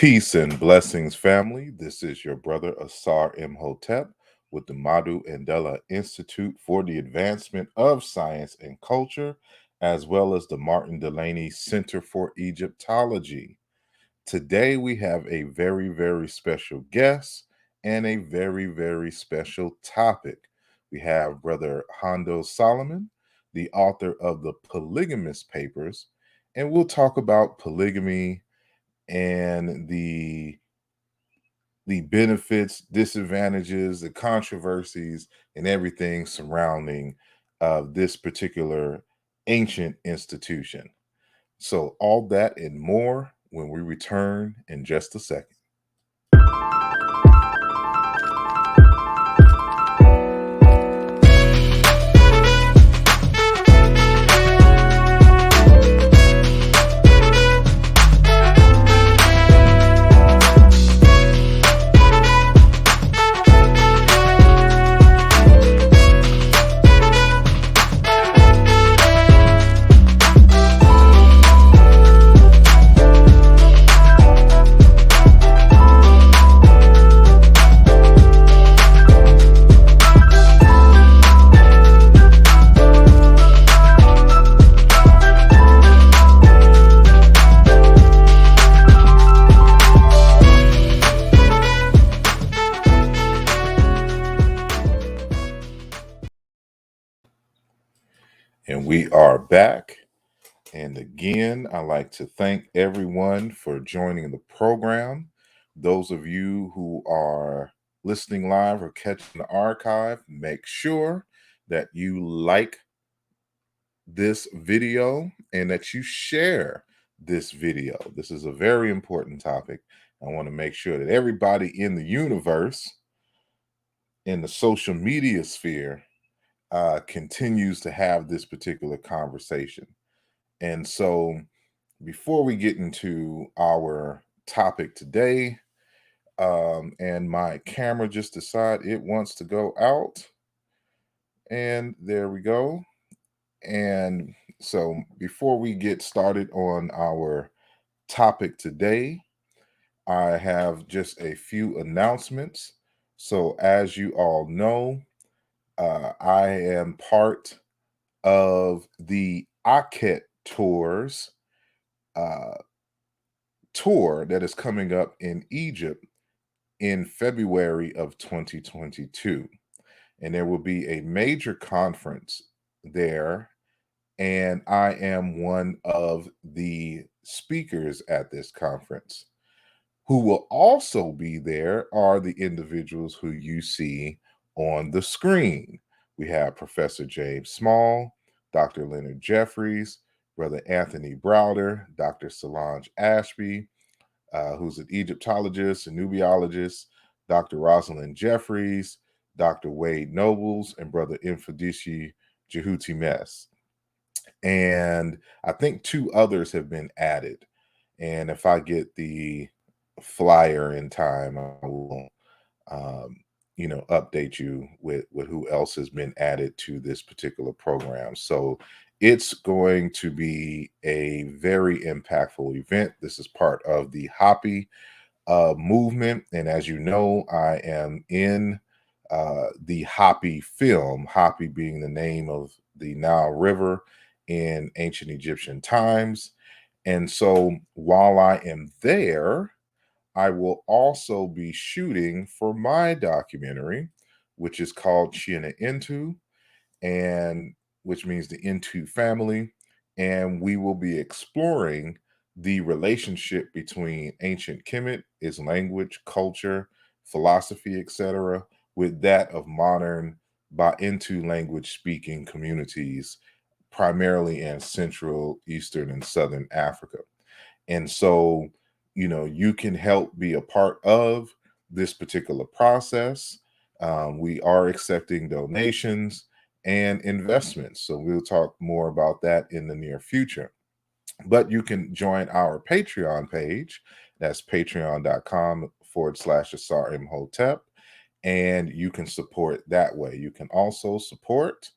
Peace and blessings, family. This is your brother asarimhotep with the Madhu Andela Institute for the Advancement of Science and Culture, as well as the Martin Delaney Center for Egyptology. Today, we have a very, very special guest and a very, very special topic. We have Brother Hondo Solomon, the author of the Polygamist Papers, and we'll talk about polygamy and the benefits, disadvantages, the controversies, and everything surrounding this particular ancient institution. So, all that and more when we return in just a second. And we are back. And again, I'd like to thank everyone for joining the program. Those of you who are listening live or catching the archive, make sure that you like this video and that you share this video. This is a very important topic. I want to make sure that everybody in the universe, in the social media sphere, continues to have this particular conversation. And so, before we get into our topic today, and my camera just decided it wants to go out, and there we go. And so, before we get started on our topic today, I have just a few announcements. So, as you all know, I am part of the Aket Tours uh, tour that is coming up in Egypt in February of 2022. And there will be a major conference there. And I am one of the speakers at this conference. Who will also be there are the individuals who you see on the screen. We have Professor James Small, Dr. Leonard Jeffries, Brother Anthony Browder, Dr. Solange Ashby, who's an Egyptologist, a nubiologist, Dr. Rosalind Jeffries, Dr. Wade Nobles, and Brother Infadishi Jehuti Mess. And I think two others have been added. And if I get the flyer in time, I will, um, update you with who else has been added to this particular program. So it's going to be a very impactful event. This is part of the Hoppy movement. And as you know, I am in the Hoppy film, Hoppy being the name of the Nile River in ancient Egyptian times. And so while I am there, I will also be shooting for my documentary, which is called Chiena Intu, and which means the Intu family. And we will be exploring the relationship between ancient Kemet, its language, culture, philosophy, etc., with that of modern Bantu language speaking communities, primarily in Central, Eastern, and Southern Africa. And so, you can help be a part of this particular process. We are accepting donations and investments. So we'll talk more about that in the near future. But you can join our Patreon page. That's patreon.com/asarimhotep. And you can support that way. You can also support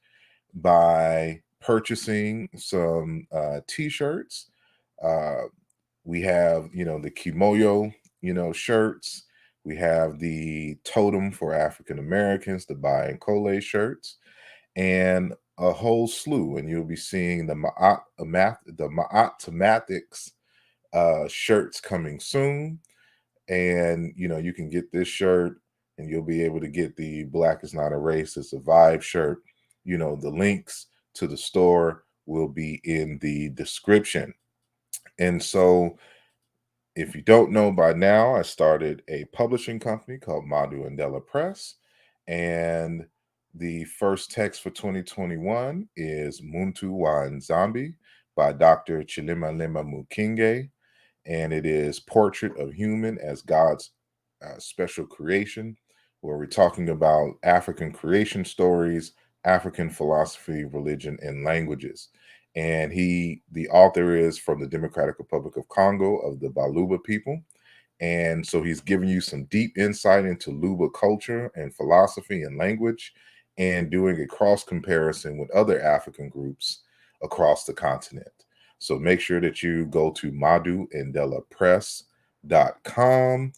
by purchasing some t-shirts. Uh, we have, the Kimoyo, shirts. We have the totem for African Americans, the Bai and Kole shirts, and a whole slew. And you'll be seeing the Ma'at Thematics shirts coming soon. And you can get this shirt, and you'll be able to get the Black is Not a Race, it's a Vibe shirt. The links to the store will be in the description. And so, if you don't know by now, I started a publishing company called Madhu and Della Press. And the first text for 2021 is Muntu wa Zombie by Dr. Chilimamela Mukinge. And it is Portrait of Human as God's Special Creation, where we're talking about African creation stories, African philosophy, religion, and languages. And the author is from the Democratic Republic of Congo, of the Baluba people. And so he's giving you some deep insight into Luba culture and philosophy and language, and doing a cross comparison with other African groups across the continent. So make sure that you go to madhuandelapress.com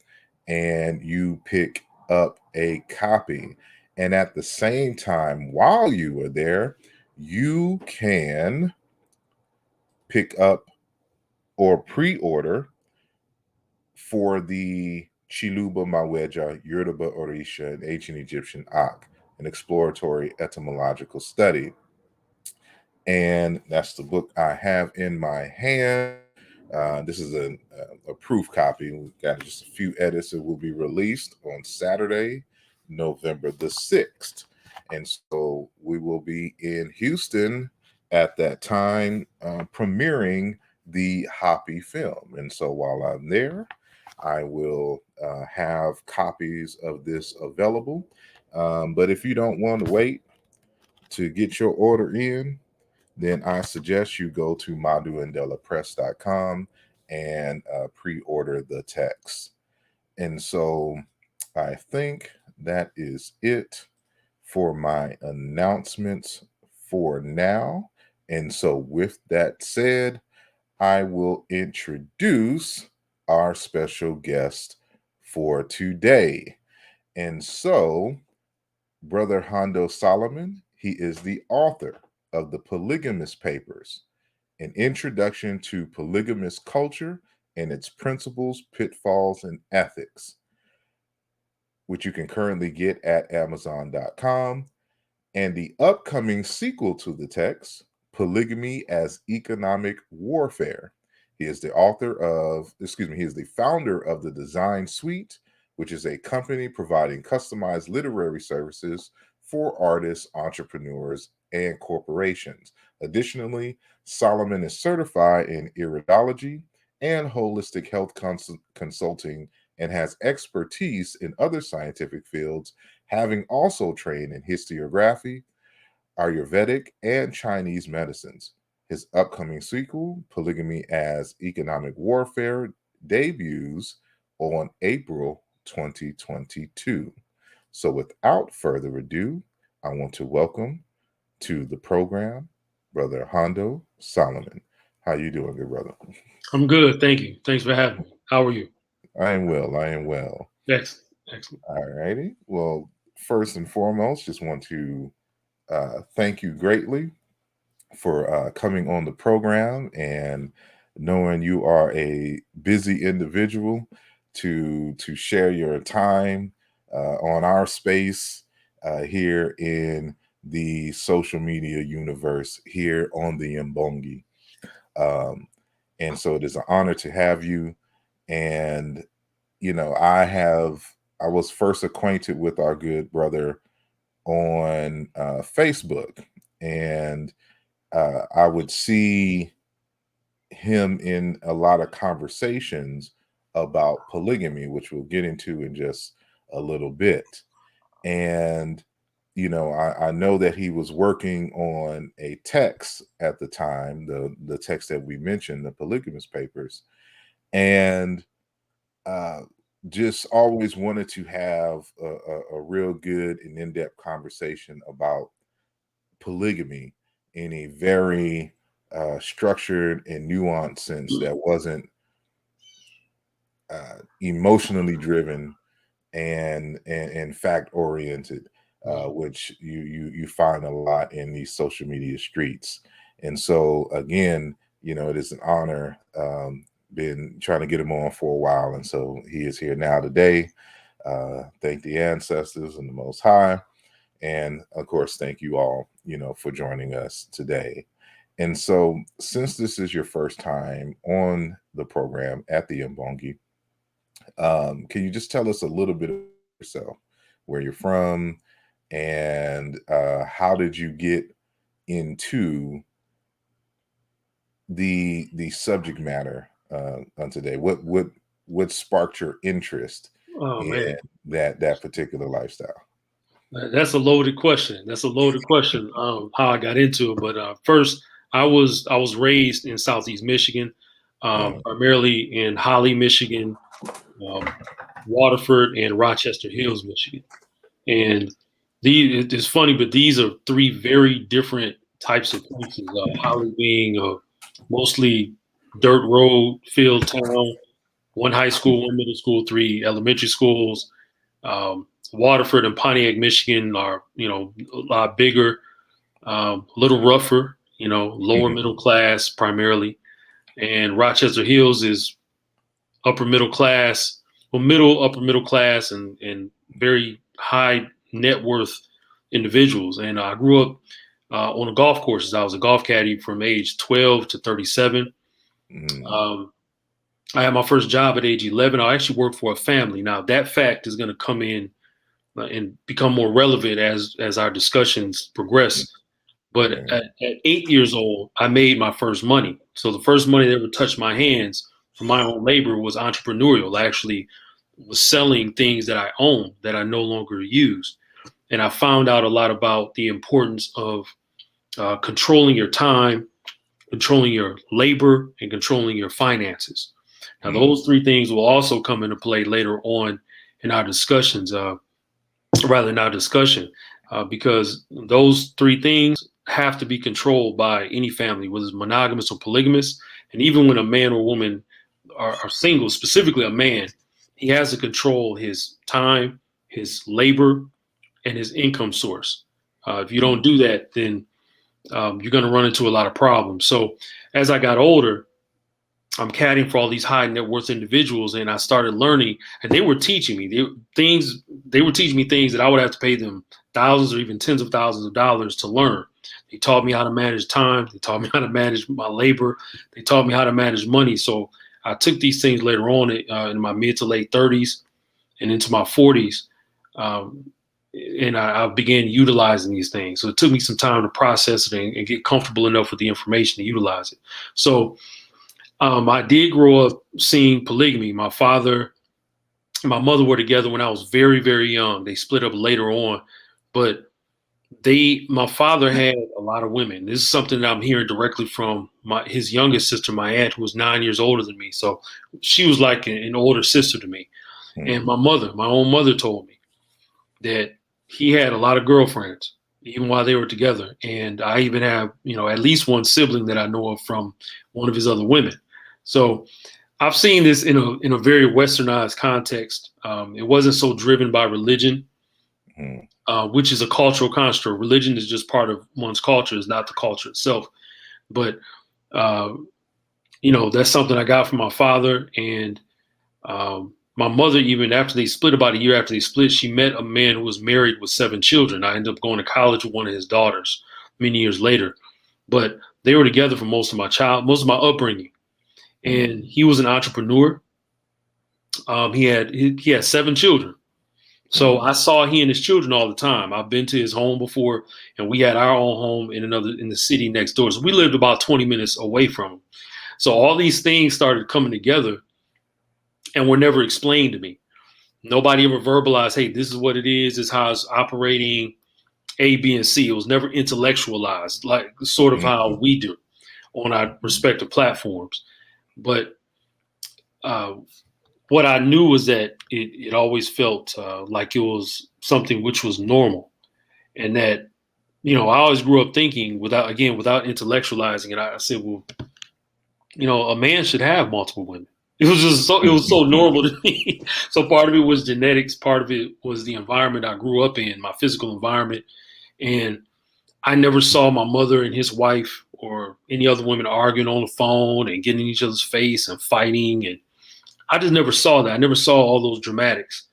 and you pick up a copy. And at the same time, while you are there, you can pick up or pre-order for the Chiluba Maweja, Yoruba Orisha, and Ancient Egyptian Ak, an exploratory etymological study. And that's the book I have in my hand. This is a proof copy. We've got just a few edits that will be released on Saturday, November the 6th. And so we will be in Houston at that time, premiering the Hoppy film. And so while I'm there, I will have copies of this available. But if you don't want to wait to get your order in, then I suggest you go to madhuandelapress.com and pre-order the text. And so I think that is it for my announcements for now. And so with that said, I will introduce our special guest for today. And so, Brother Hondo Solomon, he is the author of the Polygamous Papers, an introduction to polygamous culture and its principles, pitfalls, and ethics, which you can currently get at Amazon.com, and the upcoming sequel to the text, Polygamy as Economic Warfare. He is he is the founder of the Design Suite, which is a company providing customized literary services for artists, entrepreneurs, and corporations. Additionally, Solomon is certified in iridology and holistic health consulting, and has expertise in other scientific fields, having also trained in historiography, Ayurvedic, and Chinese medicines. His upcoming sequel, Polygamy as Economic Warfare, debuts on April 2022. So without further ado, I want to welcome to the program Brother Hondo Solomon. How you doing, good brother? I'm good. Thank you. Thanks for having me. How are you? I am well. I am well. Excellent. Excellent. All righty. Well, first and foremost, just want to thank you greatly for coming on the program, and knowing you are a busy individual to share your time on our space here in the social media universe here on the Mbongi. Um, and so it is an honor to have you. And I was first acquainted with our good brother on Facebook, and I would see him in a lot of conversations about polygamy, which we'll get into in just a little bit. And I know that he was working on a text at the time, the text that we mentioned, the Polygamous Papers, and uh, just always wanted to have a real good and in-depth conversation about polygamy in a very structured and nuanced sense that wasn't emotionally driven and fact oriented, Mhm. which you find a lot in these social media streets. And so again, it is an honor. Been trying to get him on for a while, and so he is here now today. Thank the ancestors and the Most High, and of course, thank you all, for joining us today. And so, since this is your first time on the program at the Mbongi, can you just tell us a little bit of yourself, where you're from, and how did you get into the subject matter on today? What sparked your interest Oh in man, that particular lifestyle? that's a loaded question. That's a loaded question. How I got into it, but first, I was raised in Southeast Michigan, Mm, primarily in Holly, Michigan, um, Waterford, and Rochester Hills, Michigan. And it's funny, but these are three very different types of places. Holly being a mostly dirt road filled town, one high school, one middle school, three elementary schools. Waterford and Pontiac, Michigan are, a lot bigger, a little rougher, lower mhm, middle class primarily. And Rochester Hills is upper middle class, well, upper middle class, and very high net worth individuals. And I grew up on the golf courses. I was a golf caddy from age 12 to 37. mhm, Um, I had my first job at age 11. I actually worked for a family. Now that fact is going to come in and become more relevant as our discussions mm, progress. But okay. at 8 years old, I made my first money. So the first money that ever touched my hands from my own labor was entrepreneurial. I actually was selling things that I own that I no longer use. And I found out a lot about the importance of controlling your time, controlling your labor, and controlling your finances. Now, Mm, those three things will also come into play later on in our discussions. Rather than our discussion, because those three things have to be controlled by any family, whether it's monogamous or polygamous. And even when a man or woman are single, specifically a man, he has to control his time, his labor, and his income source. If you mm, don't do that, then you're going to run into a lot of problems. So as I got older, I'm caddying for all these high net worth individuals, and I started learning, and they were teaching me things. They were teaching me things that I would have to pay them thousands or even tens of thousands of dollars to learn. They taught me how to manage time. They taught me how to manage my labor. They taught me how to manage money. So I took these things later on in my mid to late 30s and into my 40s, um, and I began utilizing these things. So it took me some time to process it and get comfortable enough with the information to utilize it. So I did grow up seeing polygamy. My father and my mother were together when I was very, very young. They split up later on, but my father had a lot of women. This is something that I'm hearing directly from his youngest sister, my aunt, who was 9 years older than me. So she was like an older sister to me. And mm, my own mother told me that he had a lot of girlfriends, even while they were together. And I even have, at least one sibling that I know of from one of his other women. So I've seen this in a very westernized context. It wasn't so driven by religion, mm, which is a cultural construct. Religion is just part of one's culture, is not the culture itself. But uh, that's something I got from my father, and my mother. Even after they split, about a year after they split, she met a man who was married with 7 children. I ended up going to college with one of his daughters many years later. But they were together for most of my upbringing, mm, and he was an entrepreneur. He had 7 children. So mm, I saw he and his children all the time. I've been to his home before, and we had our own home in the city next door. So we lived about 20 minutes away from him. So all these things started coming together and were never explained to me. Nobody ever verbalized, hey, this is what it is, this is how it's operating, A, B, and C. It was never intellectualized, like sort of how mm, we do on our respective platforms. But uh, what I knew was that it always felt like it was something which was normal, and that I always grew up thinking without intellectualizing it. I said, well, a man should have multiple women. It was just so, it was so normal to me. So part of it was genetics, part of it was the environment I grew up in, my physical environment. And I never saw my mother and his wife or any other women arguing on the phone and getting in each other's face and fighting. And I just never saw that. I never saw all those dramatics.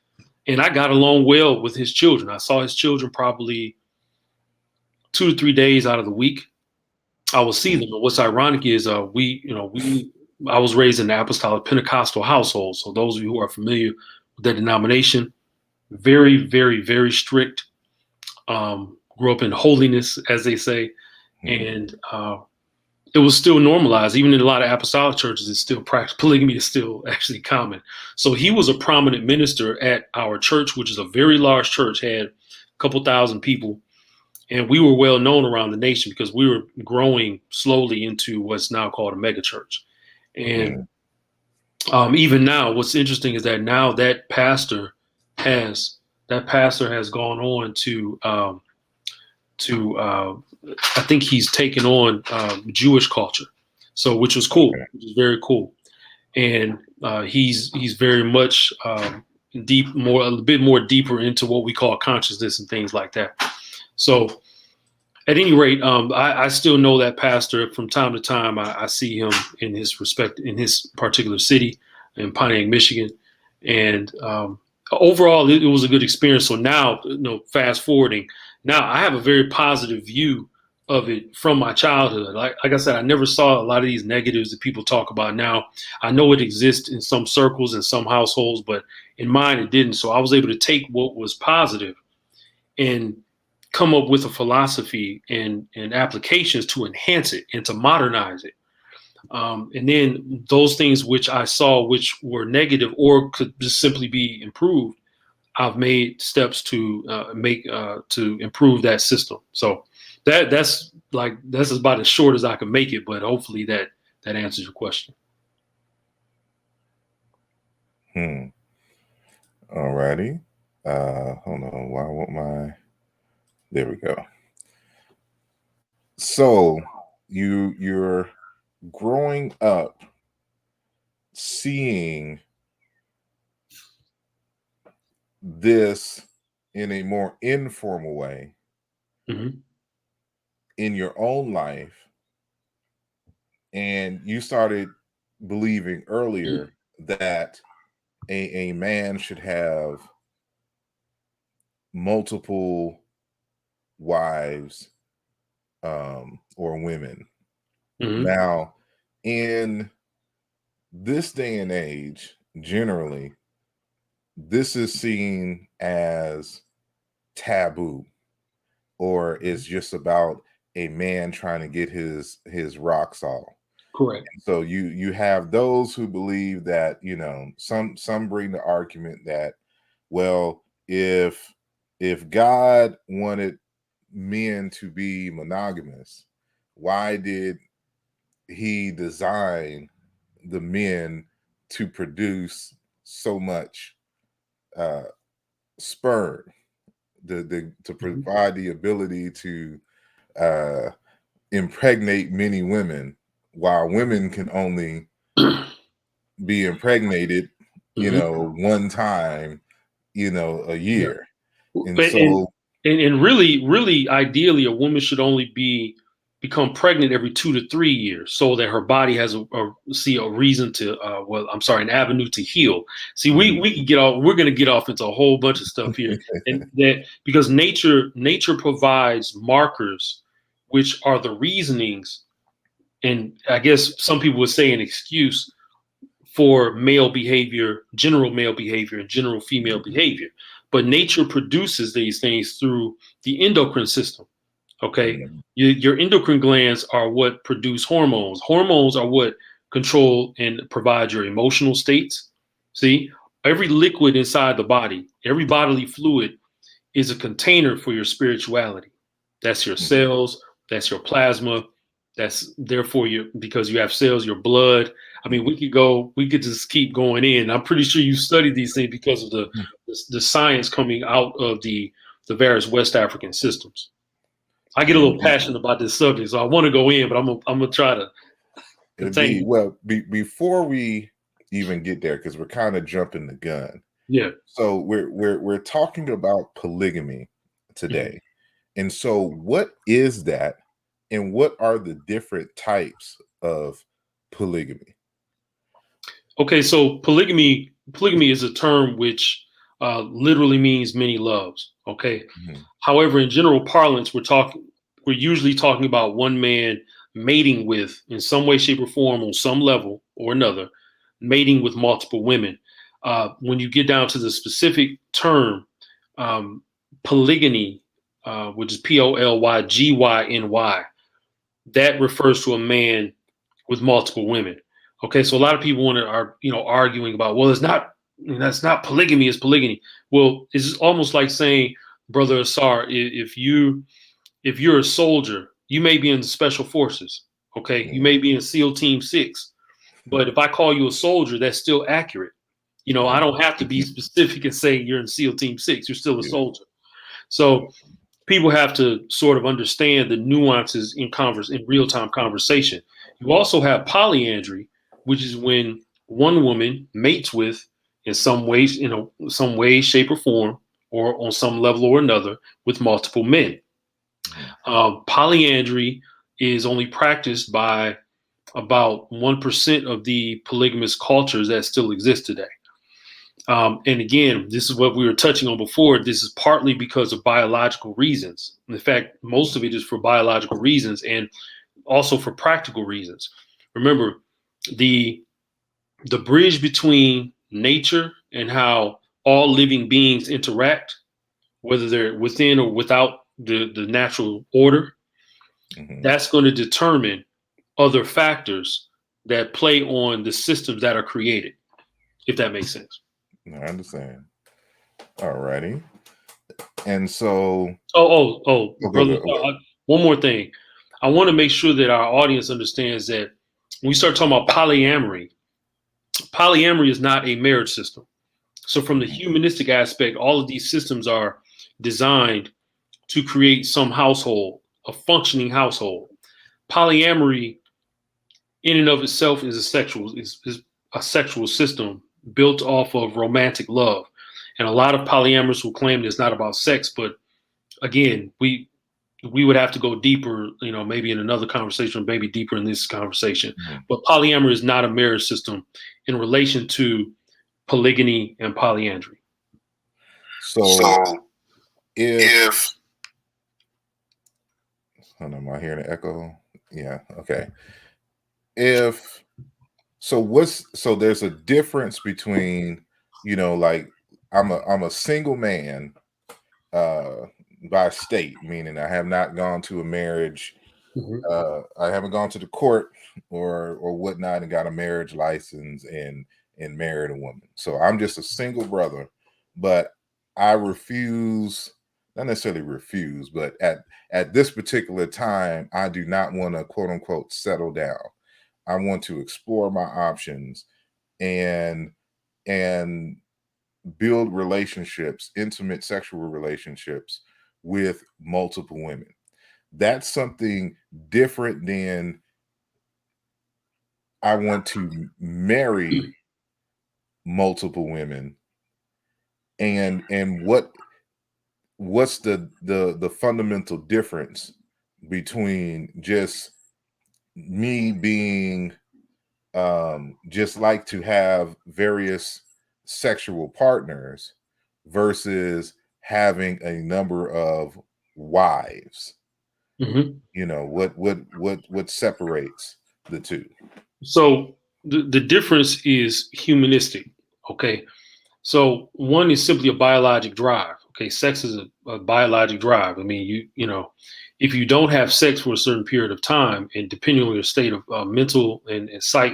And I got along well with his children. I saw his children probably 2 to 3 days out of the week. I will see them. But what's ironic is I was raised in the apostolic Pentecostal household. So those of you who are familiar with that denomination, very, very, very strict. Grew up in holiness, as they say, and it was still normalized. Even in a lot of apostolic churches, it's still practiced. Polygamy is still actually common. So he was a prominent minister at our church, which is a very large church, had a couple thousand people. And we were well known around the nation because we were growing slowly into what's now called a mega church. And even now, what's interesting is that now has that pastor has gone on to I think he's taken on Jewish culture, so which was cool, which is very cool. And he's very much a bit more deeper into what we call consciousness and things like that. So at any rate, I still know that pastor from time to time. I see him in his particular city in Pontiac, Michigan, and overall it was a good experience. So now, fast forwarding, now I have a very positive view of it from my childhood. Like I said, I never saw a lot of these negatives that people talk about now. I know it exists in some circles, in some households, but in mine it didn't. So I was able to take what was positive and come up with a philosophy and applications to enhance it and to modernize it. And then those things which I saw which were negative or could just simply be improved, I've made steps to to improve that system. So that's about as short as I can make it, but hopefully that answers your question. All righty. Hold on. Why won't my? There we go. So you're growing up seeing this in a more informal way in your own life, and you started believing earlier that a man should have multiple wives or women. Now, in this day and age, generally, this is seen as taboo, or it's just about a man trying to get his rocks off. Correct. And so you have those who believe that, some bring the argument that, well, if God wanted men to be monogamous, why did he design the men to produce so much sperm, to provide the ability to impregnate many women, while women can only be impregnated, one time, a year. And so, and really, ideally, a woman should only become pregnant every 2 to 3 years, so that her body has a reason to, an avenue to heal. See, we can get off. We're going to get off into a whole bunch of stuff here, and that because nature provides markers, which are the reasonings, and I guess some people would say an excuse for male behavior, general male behavior, and general female behavior. But nature produces these things through the endocrine system. Okay. Your endocrine glands are what produce hormones. Hormones are what control and provide your emotional states. See, every liquid inside the body, every bodily fluid is a container for your spirituality. That's your cells, that's your plasma, that's therefore because you have cells, your blood. I mean, we could just keep going in. I'm pretty sure you studied these things because of the science coming out of the various West African systems. I get a little passionate about this subject, so I want to go in, but I'm gonna try to contain. Well, before we even get there because we're kind of jumping the gun. Yeah. So we're talking about polygamy Mhm. today. And so what is that and what are the different types of polygamy? Okay, so polygamy is a term which literally means many loves. Okay. Mhm, However, in general parlance, we're usually talking about one man mating with, in some way, shape, or form, on some level or another, mating with multiple women. When you get down to the specific term, um, polygyny, which is Polyggyny, that refers to a man with multiple women. Okay, so a lot of people are arguing about, well, it's not, that's not polygamy, it's polygyny. Well, it's almost like saying, brother Asar, if you're a soldier, you may be in the special forces. Okay, you yeah, may be in SEAL Team 6, but if I call you a soldier, that's still accurate. I mhm, don't have to be specific and say you're in SEAL Team 6. You're still a yeah, soldier. So people have to sort of understand the nuances in real time conversation. You also have polyandry, which is when one woman mates with, in some ways, some way, shape, or form, or on some level or another, with multiple men. mhm, Polyandry is only practiced by about 1% of the polygamous cultures that still exist today. And again, this is what we were touching on before. This is partly because of biological reasons. In fact, most of it is for biological reasons and also for practical reasons. Remember, the the bridge between nature and how all living beings interact, whether they're within or without the natural order, mhm. that's going to determine other factors that play on the systems that are created, if that makes sense. I understand. All righty. And so, go, Brother. go. One more thing. I want to make sure that our audience understands that when we start talking about polyamory, polyamory is not a marriage system. So, from the Mhm, humanistic aspect, all of these systems are designed to create some household, a functioning household. Polyamory, in and of itself, is a sexual system built off of romantic love, and a lot of polyamorists will claim it's not about sex, but again, we would have to go deeper, maybe in another conversation, or maybe deeper in this conversation. mhm. But polyamory is not a marriage system in relation to polygyny and polyandry. So So if if hold on, am I hearing an echo? Yeah, okay. If so there's a difference between, like I'm a single man uh by state, meaning I have not gone to a marriage. Mhm. I haven't gone to the court or whatnot and got a marriage license and married a woman. So I'm just a single brother, but I refuse, not necessarily refuse, but at this particular time, I do not want to quote unquote settle down. I want to explore my options and and build relationships, intimate sexual relationships with multiple women. That's something different than I want to marry multiple women. And what's the fundamental difference between just me being just like to have various sexual partners versus having a number of wives? Mhm. What separates the two? So the difference is humanistic. Okay. So one is simply a biologic drive. Okay, sex is a biologic drive. I mean, if you don't have sex for a certain period of time, and depending on your state of mental and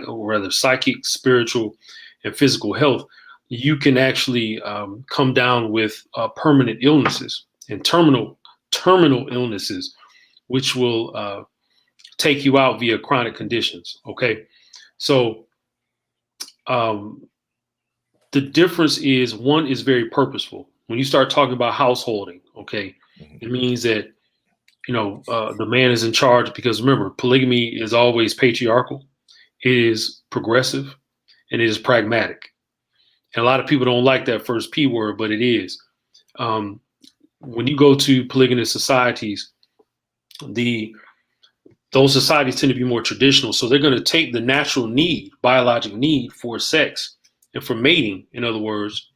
or rather psychic, spiritual, and physical health, you can actually come down with permanent illnesses and terminal illnesses, which will take you out via chronic conditions. Okay, so um, the difference is one is very purposeful. When you start talking about householding, okay, Mhm, it means that the man is in charge because remember, polygamy is always patriarchal. It is progressive, and it is pragmatic. And a lot of people don't like that first P word, but it is. Um, when you go to polygamous societies, the those societies tend to be more traditional. So they're going to take the natural need, biologic need for sex and for mating, in other words,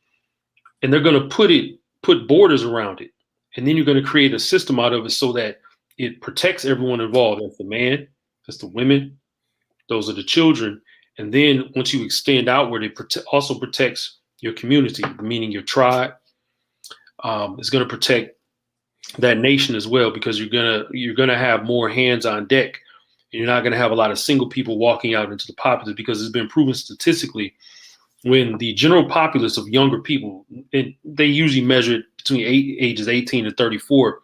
and they're going to put borders around it. And then you're going to create a system out of it so that it protects everyone involved. That's the man, that's the women, those are the children. And then once you extend outward, it also protects your community, meaning your tribe. It's going to protect that nation as well because you're gonna have more hands on deck. You're not going to have a lot of single people walking out into the populace because it's been proven statistically when the general populace of younger people, and they usually measure it between ages 18 and 34,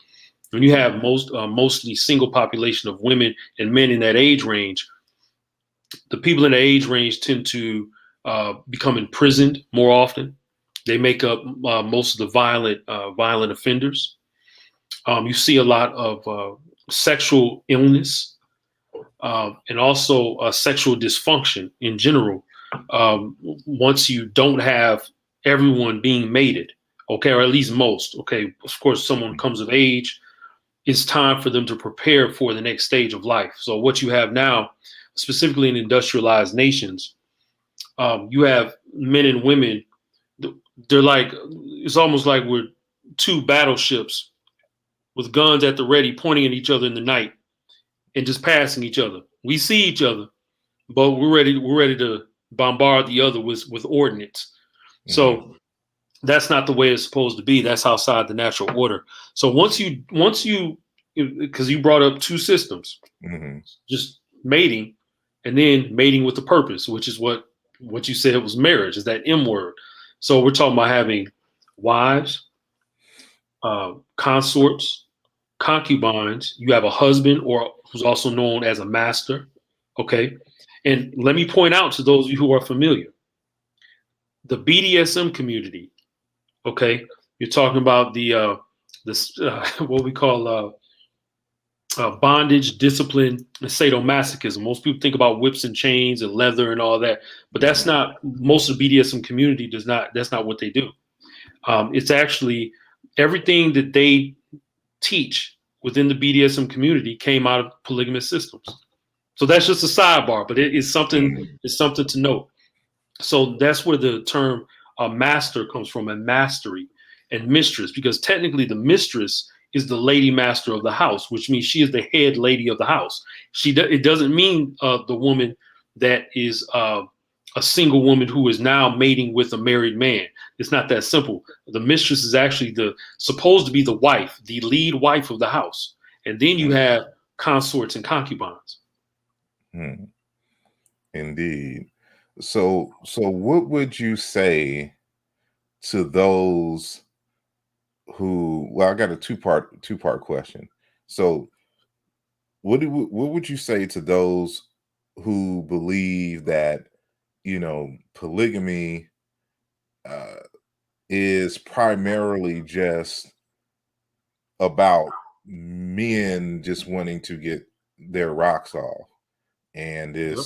when you have mostly single population of women and men in that age range, the people in the age range tend to become imprisoned more often. They make up most of the violent offenders. You see a lot of sexual illness and also sexual dysfunction in general. Once you don't have everyone being mated, okay, or at least most, okay, of course, someone comes of age, it's time for them to prepare for the next stage of life. So, what you have now, specifically in industrialized nations, you have men and women, they're like, it's almost like we're two battleships with guns at the ready, pointing at each other in the night and just passing each other. We see each other, but we're ready to bombard the other with ordnance. Mm-hmm. So that's not the way it's supposed to be. That's outside the natural order. So once you because you brought up two systems, Mm-hmm. just mating and then mating with a purpose, which is what you said was marriage, is that M word. So we're talking about having wives, consorts, concubines. You have a husband, or who's also known as a master. Okay. And let me point out to those of you who are familiar, the BDSM community. Okay. You're talking about this what we call bondage, discipline, and sadomasochism. Most people think about whips and chains and leather and all that, but that's Mm-hmm. not, most of the BDSM community does not. That's not what they do. It's actually everything that they teach within the BDSM community came out of polygamous systems. So that's just a sidebar, but it is something. Mm-hmm. It's something to note. So that's where the term master comes from, and mastery and mistress, because technically the mistress is the lady master of the house, which means she is the head lady of the house. It doesn't mean the woman that is a single woman who is now mating with a married man. It's not that simple. The mistress is actually the supposed to be the wife, the lead wife of the house, and then you have consorts and concubines. Mm-hmm. Indeed. So what would you say to those who, well, I got a two part question. So what would you say to those who believe that, polygamy uh is primarily just about men just wanting to get their rocks off, and Yep.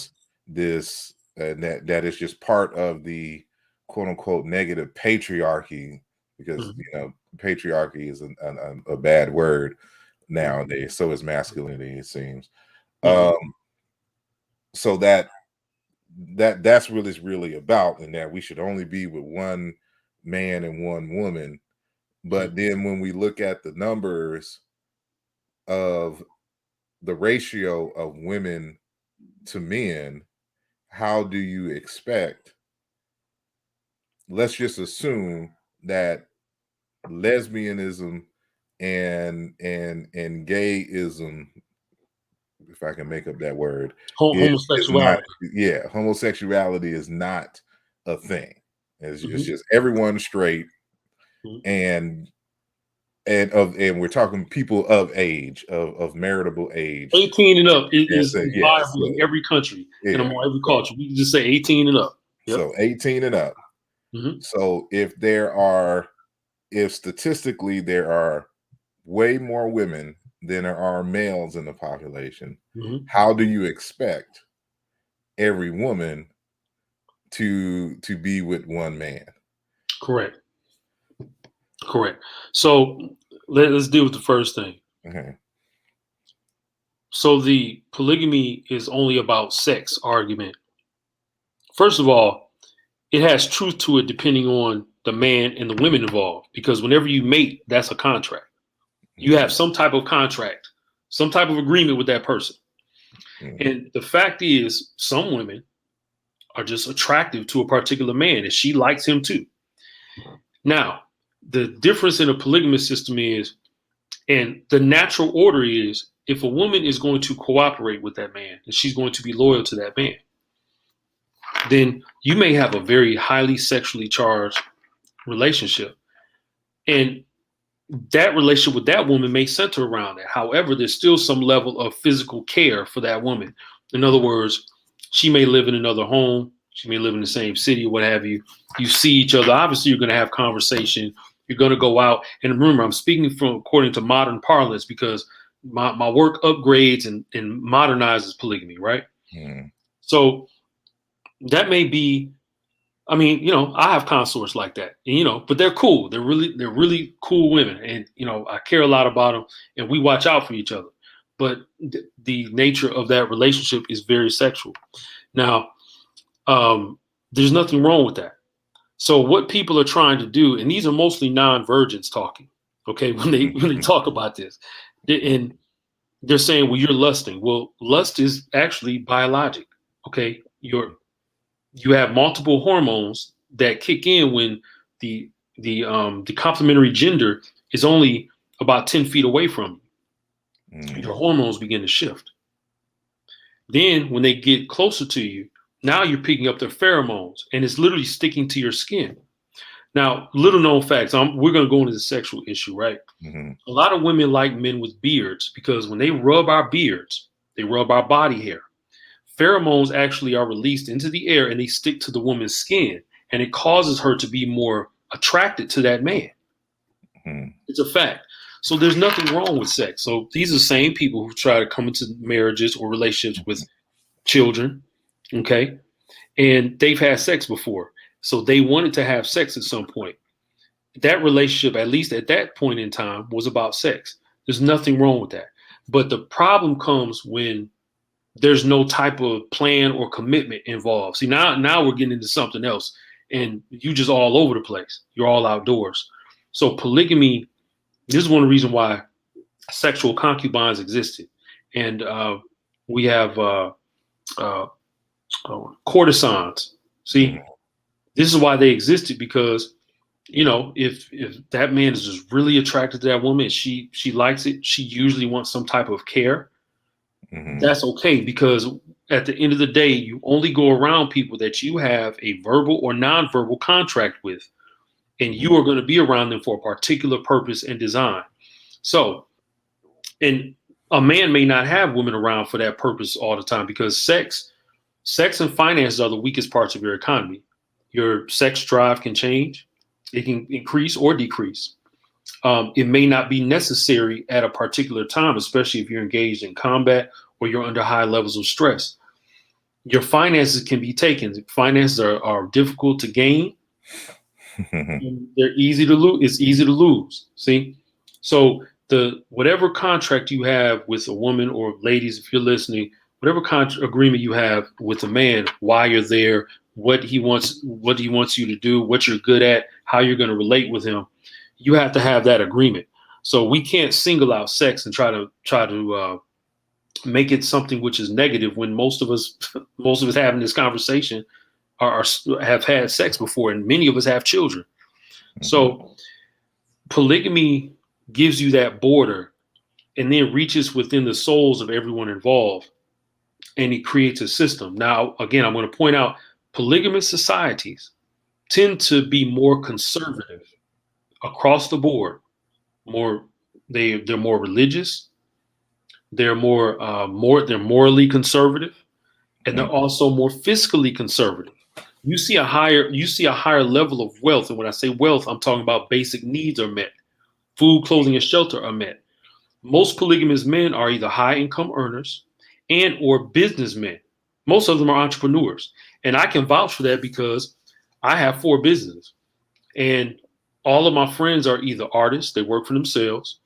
this that is just part of the quote unquote negative patriarchy, because Mhm. patriarchy is a bad word Mhm. nowadays. So is masculinity, it seems. Mhm. um so that's what it's really about, and that we should only be with one man and one woman. But then when we look at the numbers of the ratio of women to men, how do you expect, let's just assume that lesbianism and gayism, if I can make up that word, is not, Homosexuality. yeah, homosexuality is not a thing. It's Mhm. just everyone straight, Mhm. and and we're talking people of age, of maritable age. 18 and up And is so yeah, viable in every country and yeah, among every so culture. We can just say 18 and up. Yep. 18 and up. Hmm. So if statistically there are way more women than there are males in the population, Hmm. how do you expect every woman to be with one man. Correct. So let's deal with the first thing. Okay. So the polygamy is only about sex argument. First of all, it has truth to it depending on the man and the women involved, because whenever you mate, that's a contract. You have some type of contract, some type of agreement with that person. And the fact is, some women are just attractive to a particular man and she likes him too. Now, the difference in a polygamous system is, and the natural order is, if a woman is going to cooperate with that man and she's going to be loyal to that man, then you may have a very highly sexually charged relationship. And that relationship with that woman may center around that. However, there's still some level of physical care for that woman. In other words, she may live in another home. She may live in the same city or what have you. You see each other. Obviously, you're going to have conversation. You're going to go out. And remember, I'm speaking from according to modern parlance, because my work upgrades and modernizes polygamy, right? So that may be, I mean, I have consorts like that, and, but they're cool. They're really cool women. And, I care a lot about them and we watch out for each other. But the nature of that relationship is very sexual. Now, there's nothing wrong with that. So what people are trying to do, and these are mostly non-virgins talking, okay, when they talk about this, and they're saying, well, you're lusting. Well, lust is actually biologic. Okay. You have multiple hormones that kick in when the complementary gender is only about 10 feet away from you. Your hormones begin to shift. Then when they get closer to you, now you're picking up their pheromones and it's literally sticking to your skin. Now, little known facts, we're going to go into the sexual issue, right? A lot of women like men with beards because when they rub our beards, they rub our body hair. Pheromones actually are released into the air and they stick to the woman's skin, and it causes her to be more attracted to that man. It's a fact. So there's nothing wrong with sex. So these are the same people who try to come into marriages or relationships with children, okay? And they've had sex before. So they wanted to have sex at some point. That relationship, at least at that point in time, was about sex. There's nothing wrong with that. But the problem comes when there's no type of plan or commitment involved. See, now we're getting into something else, and you just all over the place. You're all outdoors. So polygamy, this is one of the reasons why sexual concubines existed. And we have courtesans. See, this is why they existed, because, if that man is just really attracted to that woman, she likes it, she usually wants some type of care. That's okay, because at the end of the day, you only go around people that you have a verbal or nonverbal contract with, and you are going to be around them for a particular purpose and design. So, and a man may not have women around for that purpose all the time, because sex and finances are the weakest parts of your economy. Your sex drive can change. It can increase or decrease. It may not be necessary at a particular time, especially if you're engaged in combat or you're under high levels of stress. Your finances can be taken. Finances are difficult to gain. They're easy to lose. It's easy to lose. See? So whatever contract you have with a woman, or ladies, if you're listening, whatever agreement you have with a man, why you're there, what he wants you to do, what you're good at, how you're going to relate with him, you have to have that agreement. So we can't single out sex and try to make it something which is negative, when most of us having this conversation have had sex before, and many of us have children. So polygamy gives you that border, and then reaches within the souls of everyone involved, and it creates a system. Now, again, I'm going to point out, polygamous societies tend to be more conservative across the board. They're more religious. They're they're morally conservative, and they're also more fiscally conservative. You see a higher level of wealth, and when I say wealth, I'm talking about basic needs are met. Food, clothing, and shelter are met. Most polygamous men are either high income earners and or businessmen. Most of them are entrepreneurs. And I can vouch for that because I have 4 businesses. And all of my friends are either artists, they work for themselves,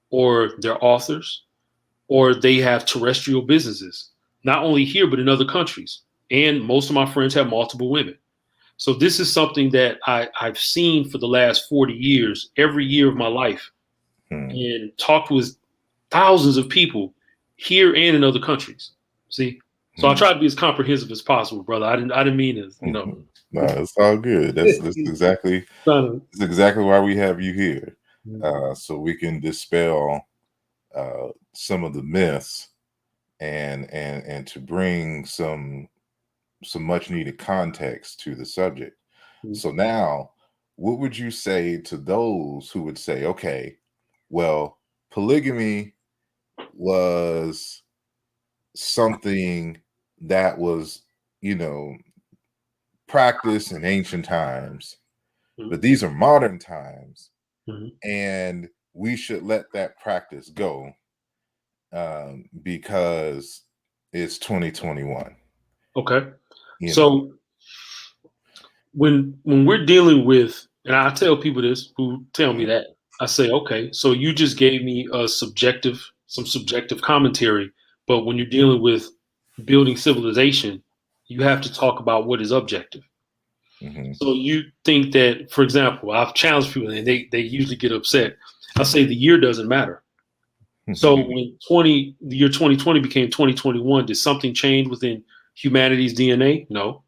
or they're authors, or they have terrestrial businesses, not only here, but in other countries. And most of my friends have multiple women. So this is something that I've seen for the last 40 years, every year of my life, Hmm. and talked with thousands of people here and in other countries. See? So I Hmm. try to be as comprehensive as possible, brother. I didn't mean to, No, it's all good. That's exactly trying that's exactly why we have you here, to, so we can dispel some of the myths and to bring some much needed context to the subject. So now, what would you say to those who would say, okay, well, polygamy was something that was, you know, practiced in ancient times, but these are modern times, Mhm. and we should let that practice go because it's 2021. Okay. You know. So when we're dealing with, and I tell people this who tell me Mhm, that, I say, okay, so you just gave me some subjective commentary, but when you're dealing with building civilization, you have to talk about what is objective. mhm, So you think that, for example, I've challenged people and they usually get upset. I say the year doesn't matter. So mhm, when the year 2020 became 2021, did something change within humanity's DNA? No.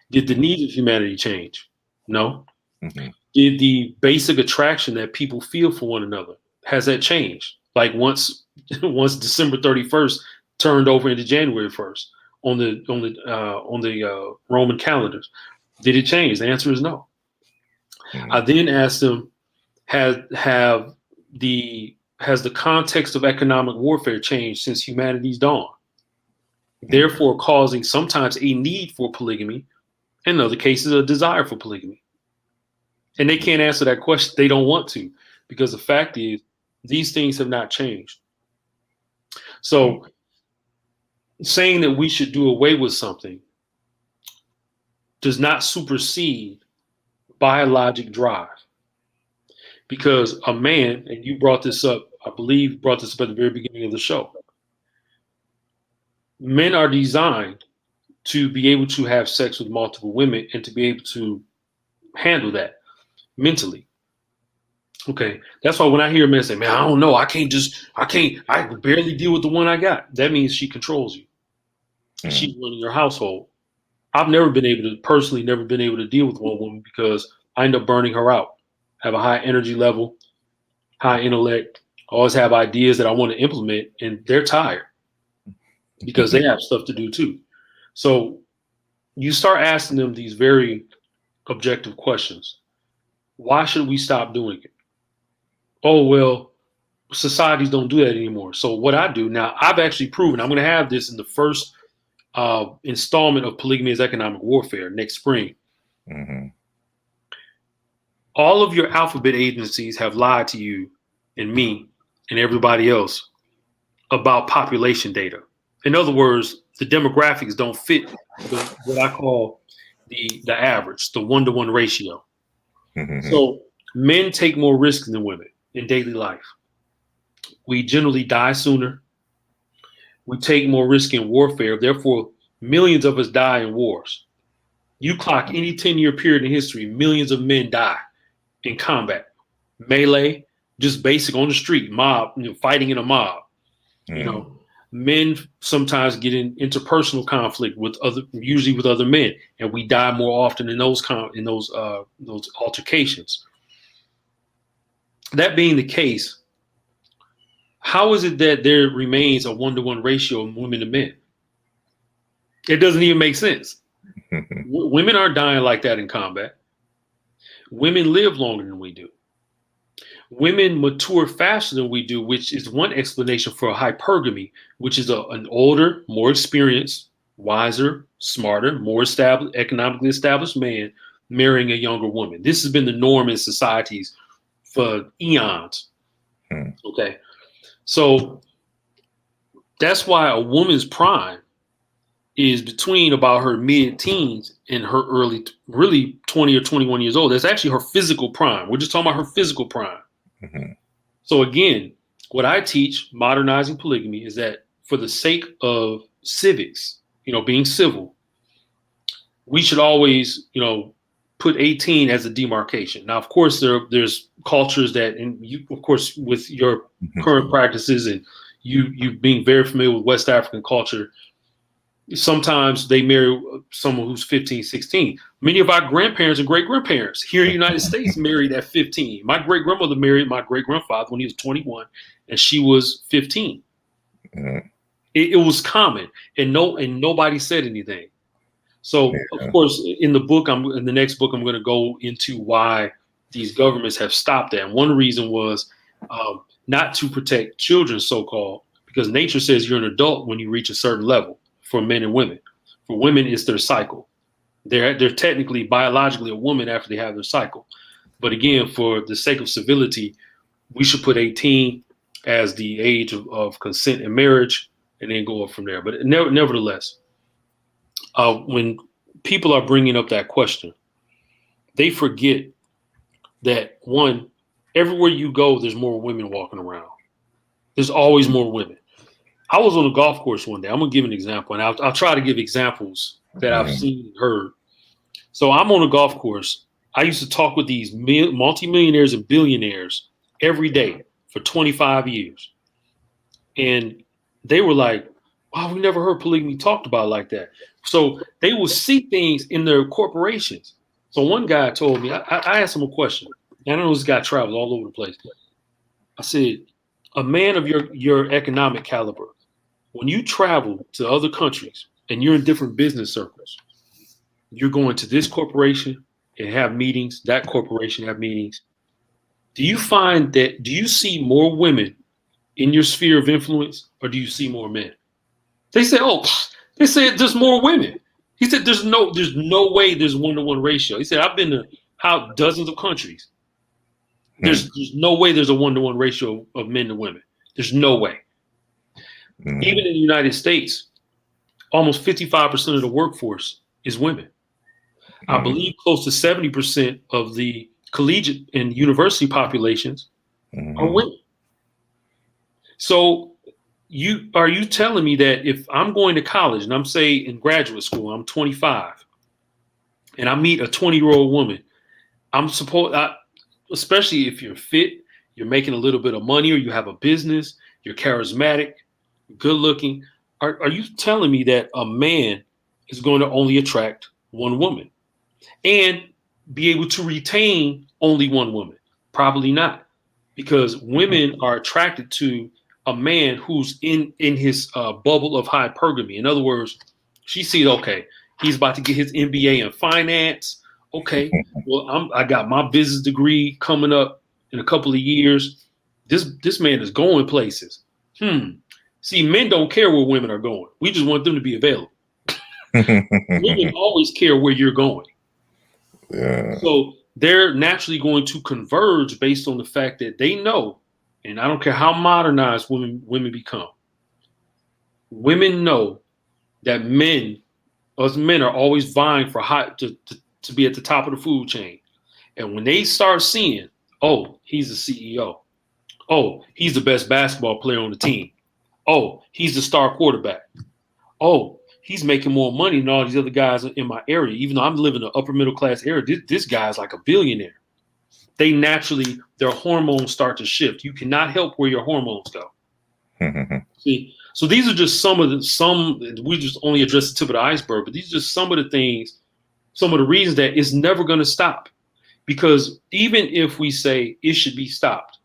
Did the mhm, needs of humanity change? No. mhm, Did the basic attraction that people feel for one another, has that changed? Like once once December 31st turned over into January 1st on the Roman calendars, did it change? The answer is no. I mhm, then asked them, have has the context of economic warfare changed since humanity's dawn, mhm, therefore causing sometimes a need for polygamy, in other cases a desire for polygamy? And they can't answer that question. They don't want to, because the fact is these things have not changed. mhm, So saying that we should do away with something does not supersede biologic drive, because a man, and you brought this up, I believe brought this up at the very beginning of the show, men are designed to be able to have sex with multiple women and to be able to handle that mentally. Okay. That's why when I hear a man say, man, I don't know, I can barely deal with the one I got. That means she controls you. mhm, She's running your household. I've never been able to personally never been able to deal with one woman because I end up burning her out. I have a high energy level, high intellect, always have ideas that I want to implement, and they're tired because they mhm, have stuff to do too. So you start asking them these very objective questions. Why should we stop doing it? Oh, well, societies don't do that anymore. So what I do now, I've actually proven, I'm going to have this in the first installment of Polygamy is Economic Warfare next spring. mhm, All of your alphabet agencies have lied to you and me and everybody else about population data. In other words, the demographics don't fit what I call the average, the 1-to-1 ratio. mhm, So men take more risks than women in daily life. We generally die sooner. We take more risk in warfare. Therefore, millions of us die in wars. You clock any 10-year period in history, millions of men die in combat. Melee, just basic on the street, mob, fighting in a mob. You mhm, know, men sometimes get in interpersonal conflict with usually with other men, and we die more often in those altercations. That being the case, how is it that there remains a 1-to-1 ratio of women to men? It doesn't even make sense. mhm, Women aren't dying like that in combat. Women live longer than we do. Women mature faster than we do, which is one explanation for hypergamy, which is an older, more experienced, wiser, smarter, more established, economically established man marrying a younger woman. This has been the norm in societies for eons. mhm, Okay. So that's why a woman's prime is between about her mid-teens and her early, really 20 or 21 years old. That's actually her physical prime. We're just talking about her physical prime. Mm-hmm. So again, what I teach, modernizing polygamy, is that for the sake of civics, being civil, we should always, put 18 as a demarcation. Now, of course, there's cultures that, and you, of course, with your current practices and you being very familiar with West African culture, sometimes they marry someone who's 15, 16. Many of our grandparents and great grandparents here in the United States married at 15. My great grandmother married my great grandfather when he was 21, and she was 15. Mm-hmm. It was common, and nobody said anything. So, of course, in the next book, I'm going to go into why these governments have stopped that. And one reason was not to protect children, so-called, because nature says you're an adult when you reach a certain level for men and women. For women, it's their cycle. They're technically biologically a woman after they have their cycle. But again, for the sake of civility, we should put 18 as the age of consent in marriage and then go up from there. But nevertheless, when people are bringing up that question, they forget that, one, everywhere you go, there's more women walking around. There's always more women. I was on a golf course one day. I'm going to give an example, and I'll try to give examples that I've seen and heard. So I'm on a golf course. I used to talk with these multimillionaires and billionaires every day for 25 years. And they were like, wow, we never heard polygamy talked about like that. So they will see things in their corporations. So one guy told me, I asked him a question. I know this guy travels all over the place. I said, a man of your economic caliber, when you travel to other countries and you're in different business circles, you're going to this corporation and have meetings, that corporation have meetings. Do you see more women in your sphere of influence, or do you see more men? They said, they said there's more women. He said there's no way there's 1-to-1 ratio. He said, I've been to dozens of countries. There's no way there's a 1-to-1 ratio of men to women. There's no way. Even in the United States, almost 55% of the workforce is women. I believe close to 70% of the collegiate and university populations are women. So are you telling me that if I'm going to college and I'm, say, in graduate school, I'm 25, and I meet a 20-year-old woman, especially if you're fit, you're making a little bit of money, or you have a business, you're charismatic, good looking, are you telling me that a man is going to only attract one woman and be able to retain only one woman? Probably not, because women are attracted to a man who's in his bubble of hypergamy. In other words, she sees, okay, he's about to get his MBA in finance. Okay, well, I got my business degree coming up in a couple of years. This man is going places. See, men don't care where women are going. We just want them to be available. Women always care where you're going. Yeah. So they're naturally going to converge based on the fact that they know, and I don't care how modernized women become, women know that us men are always vying for to be at the top of the food chain. And when they start seeing, oh, he's the CEO. Oh, he's the best basketball player on the team. Oh, he's the star quarterback. Oh, he's making more money than all these other guys in my area. Even though I'm living in an upper middle class area, this guy's like a billionaire. They naturally, their hormones start to shift. You cannot help where your hormones go. See, so these are just we just only address the tip of the iceberg, but these are just some of the things, some of the reasons that it's never going to stop. Because even if we say it should be stopped,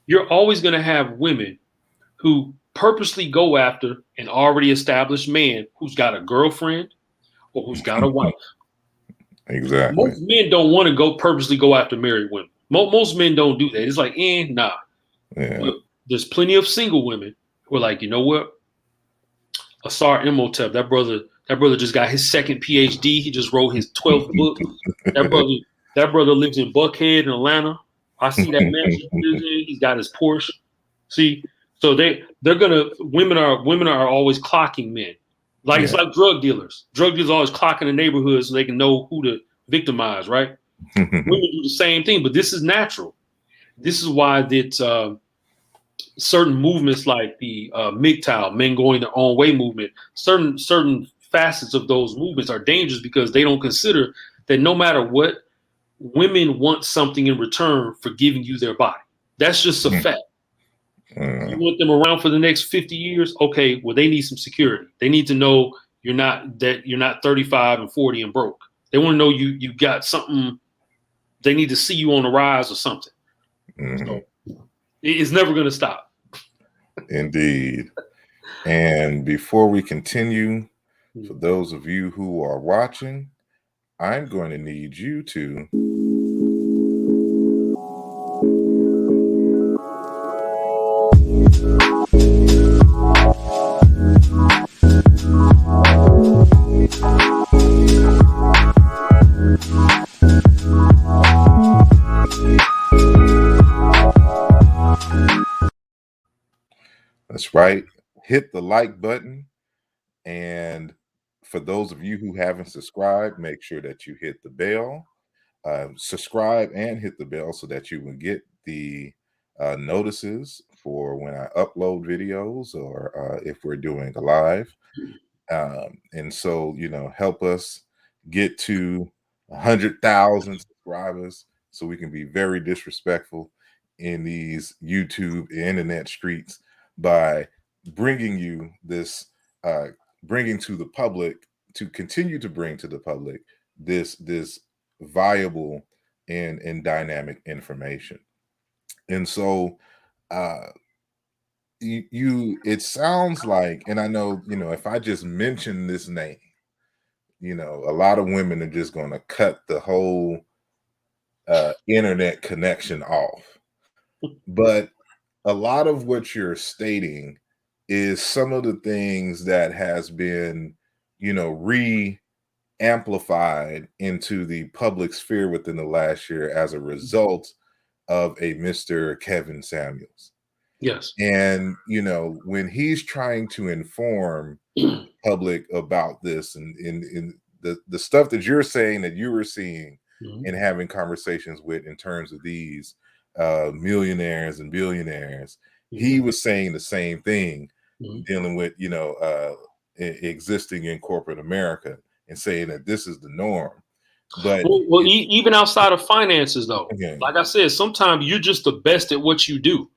you're always going to have women who purposely go after an already established man who's got a girlfriend or who's got a wife. Exactly. Most men don't want to purposely go after married women. Most men don't do that. It's like, nah. Yeah. But there's plenty of single women who are like, you know what? asarimhotep, that brother just got his second PhD. He just wrote his 12th book. That brother lives in Buckhead in Atlanta. I see that mansion. He's got his Porsche. See, so women are always clocking men. Like it's Yeah. like drug dealers. Drug dealers always clock in the neighborhood so they can know who to victimize, right? Women do the same thing, but this is natural. This is why that certain movements like the MGTOW, men going their own way movement, certain facets of those movements are dangerous because they don't consider that no matter what, women want something in return for giving you their body. That's just a fact. You want them around for the next 50 years? Okay, well, they need some security. They need to know you're not 35 and 40 and broke. They want to know you got something. They need to see you on the rise or something. So it's never going to stop. Indeed. And before we continue, for Mhm. those of you who are watching, I'm going to need you to that's right, hit the like button. And for those of you who haven't subscribed, make sure that you hit the bell. Subscribe and hit the bell so that you will get the notices for when I upload videos or if we're doing a live. And so, help us get to 100,000 subscribers so we can be very disrespectful in these YouTube internet streets by bringing you this, uh, bringing to the public, to continue to bring to the public this viable and dynamic information. And so, uh, it sounds like, and I know, if I just mention this name, a lot of women are just going to cut the whole internet connection off. But a lot of what you're stating is some of the things that has been, re-amplified into the public sphere within the last year as a result of a Mr. Kevin Samuels. Yes. And, when he's trying to inform public about this and in the stuff that you're saying that you were seeing Mhm. and having conversations with in terms of these millionaires and billionaires, he Mhm. was saying the same thing, Mhm. dealing with existing in corporate America and saying that this is the norm. But Even outside of finances, though, okay, like I said, sometimes you're just the best at what you do.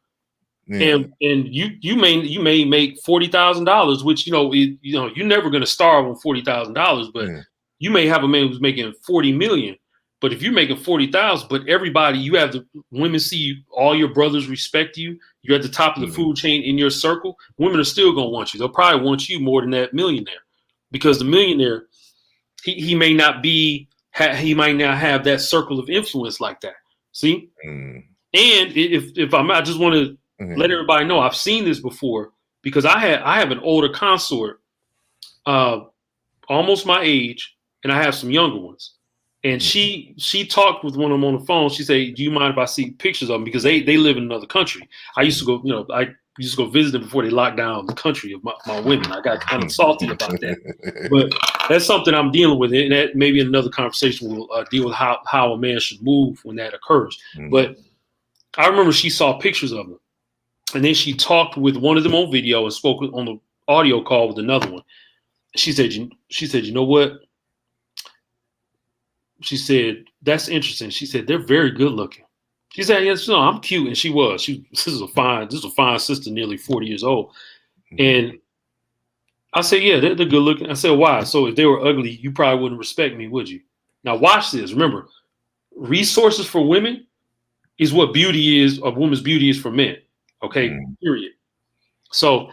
yeah, And you may make $40,000, which you're never going to starve on $40,000, but yeah, you may have a man who's making 40 million. But if you're making 40,000, but everybody you have the women see you, all your brothers respect you. You're at the top of the mm, food chain in your circle. Women are still gonna want you. They'll probably want you more than that millionaire, because the millionaire he may not be he might not have that circle of influence like that. See, mm, and if I just want to let yeah, everybody know I've seen this before because I have an older consort, uh, almost my age, and I have some younger ones. And mm, she talked with one of them on the phone. She said, "Do you mind if I see pictures of them because they live in another country? I used to go, I used to go visit them before they locked down the country of my women. I got kind of salty about that, but that's something I'm dealing with, and that maybe another conversation will deal with how a man should move when that occurs. mm, But I remember she saw pictures of them, and then she talked with one of them on video and spoke on the audio call with another one. She said, you know what? She said, that's interesting. She said, they're very good looking. She said, yes, no, I'm cute. And she was. This is a fine sister, nearly 40 years old. mm, And I said, yeah, they're good looking. I said, why? So if they were ugly, you probably wouldn't respect me, would you? Now watch this. Remember, resources for women is what beauty is, a woman's beauty is for men. Okay, mm, period. So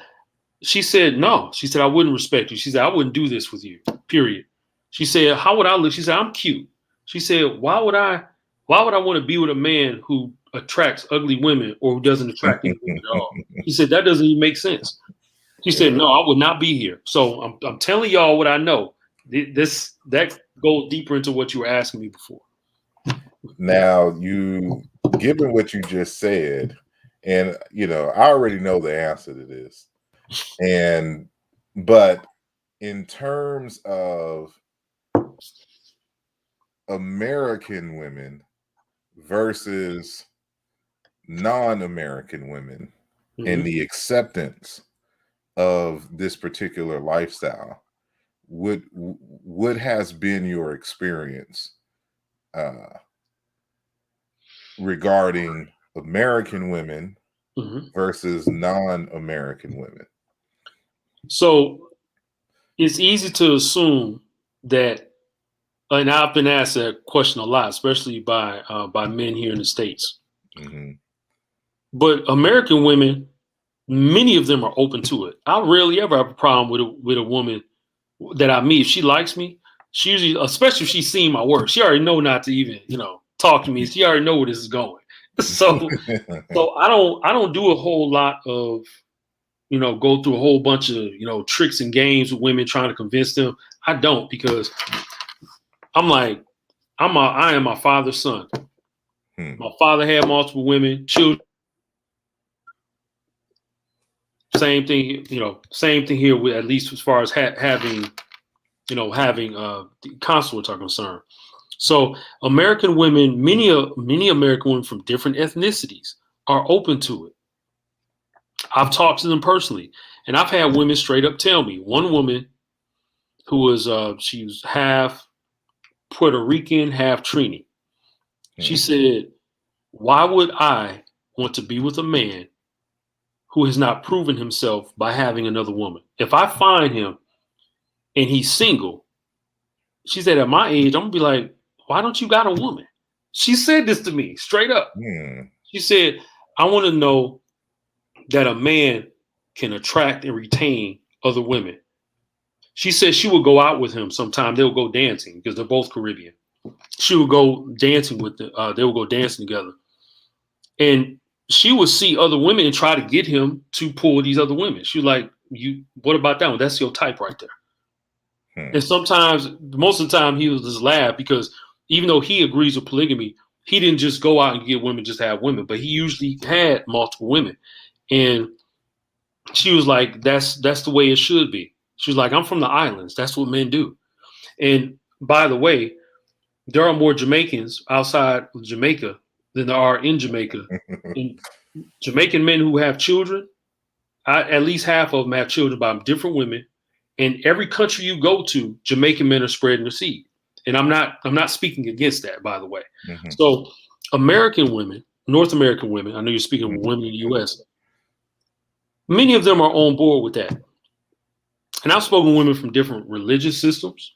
she said, no. She said, I wouldn't respect you. She said, I wouldn't do this with you, period. She said, how would I look? She said, I'm cute. She said, why would I want to be with a man who attracts ugly women or who doesn't attract any women at all? She said, that doesn't even make sense. She said, yeah. no, I would not be here. So I'm telling y'all what I know. That goes deeper into what you were asking me before. Now, given what you just said, and I already know the answer to this, and but in terms of American women versus non-American women and Mm-hmm. the acceptance of this particular lifestyle, what has been your experience uh, regarding American women Mm-hmm. versus non-American women? So it's easy to assume that, and I've been asked that question a lot, especially by men here in the States. Hmm. But American women, many of them are open to it. I rarely ever have a problem with a woman that I meet. If she likes me, she usually, especially if she's seen my work, she already know not to even, talk to me. She already know where this is going. So I don't do a whole lot of, go through a whole bunch of, tricks and games with women trying to convince them. I don't, because I'm like, I am my father's son. Hmm. My father had multiple women, children. Same thing, same thing here with, at least as far as having, the consulates are concerned. So American women, many American women from different ethnicities are open to it. I've talked to them personally, and I've had women straight up tell me. One woman who was she was half Puerto Rican, half Trini. She Hmm. said, "Why would I want to be with a man who has not proven himself by having another woman? If I find him and he's single," she said, "at my age, I'm gonna be like, why don't you got a woman?" She said this to me straight up. Hmm. She said, "I want to know that a man can attract and retain other women." She said she would go out with him sometime. They'll go dancing because they're both Caribbean. She would go dancing with them. They would go dancing together. And she would see other women and try to get him to pull these other women. She was like, "You, what about that one? That's your type right there." Hmm. And sometimes, most of the time, he was just laugh because even though he agrees with polygamy, he didn't just go out and get women just to have women, but he usually had multiple women. And she was like, "That's the way it should be." She was like, "I'm from the islands. That's what men do." And by the way, there are more Jamaicans outside of Jamaica than there are in Jamaica. And Jamaican men who have children, at least half of them have children by different women. And every country you go to, Jamaican men are spreading the seed. And I'm not speaking against that, by the way. Hmm. So American women, North American women, I know you're speaking of Hmm. women in the US, many of them are on board with that. And I've spoken to women from different religious systems,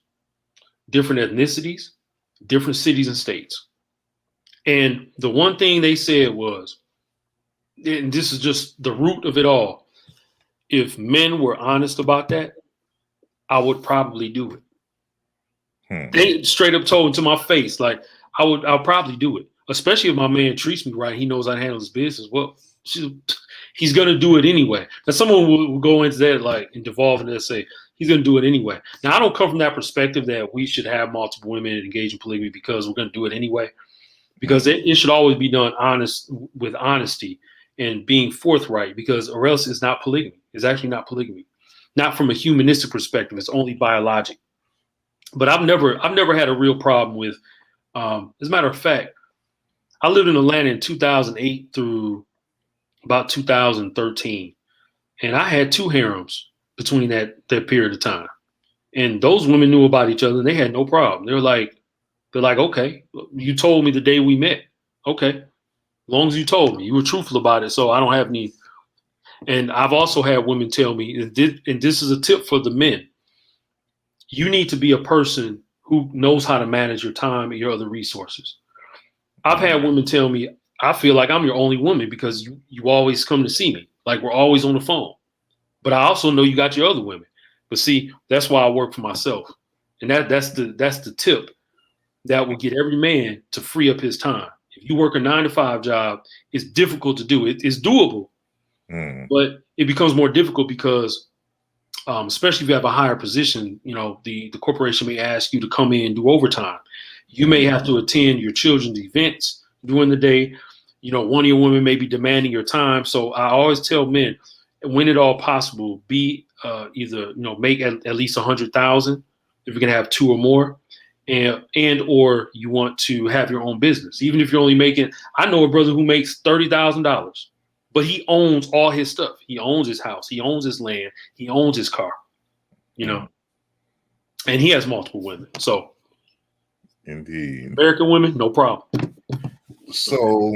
different ethnicities, different cities and states. And the one thing they said was, and this is just the root of it all, if men were honest about that, I would probably do it. Hmm. They straight up told to my face, like, I'll probably do it. Especially if my man treats me right, he knows I handle his business. Well, he's gonna do it anyway. Now someone will go into that like and devolve into that, say he's gonna do it anyway. Now I don't come from that perspective that we should have multiple women and engage in polygamy because we're gonna do it anyway. Because Hmm. it should always be done honest with honesty and being forthright, because or else it's not polygamy. It's actually not polygamy. Not from a humanistic perspective, it's only biologic. But I've never had a real problem with as a matter of fact, I lived in Atlanta in 2008 through about 2013, and I had two harems between that period of time. And those women knew about each other, and they had no problem. They're like, okay, you told me the day we met. Okay, as long as you told me, you were truthful about it, so I don't have any. And I've also had women tell me, and this is a tip for the men: you need to be a person who knows how to manage your time and your other resources. I've Hmm. had women tell me, I feel like I'm your only woman because you always come to see me. Like we're always on the phone. But I also know you got your other women. But see, that's why I work for myself. And that's the tip that will get every man to free up his time. If you work a 9 to 5 job, it's difficult to do. It's doable, Hmm. but it becomes more difficult because especially if you have a higher position, the corporation may ask you to come in and do overtime. You may Hmm. have to attend your children's events during the day. One of your women may be demanding your time. So I always tell men, when at all possible, be either make at least 100,000 if you're gonna have two or more, and or you want to have your own business. Even if you're only making, I know a brother who makes $30,000, but he owns all his stuff. He owns his house, he owns his land, he owns his car, Mm. and he has multiple women. So Indeed. American women, no problem. So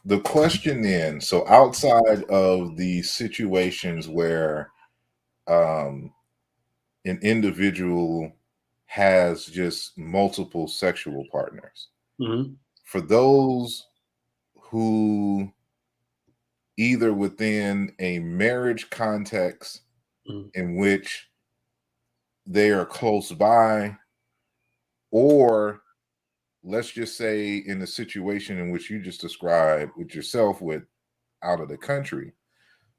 the question then, so outside of the situations where an individual has just multiple sexual partners, Mm-hmm. for those who either within a marriage context Mm-hmm. in which they are close by, or let's just say in the situation in which you just described with yourself with out of the country,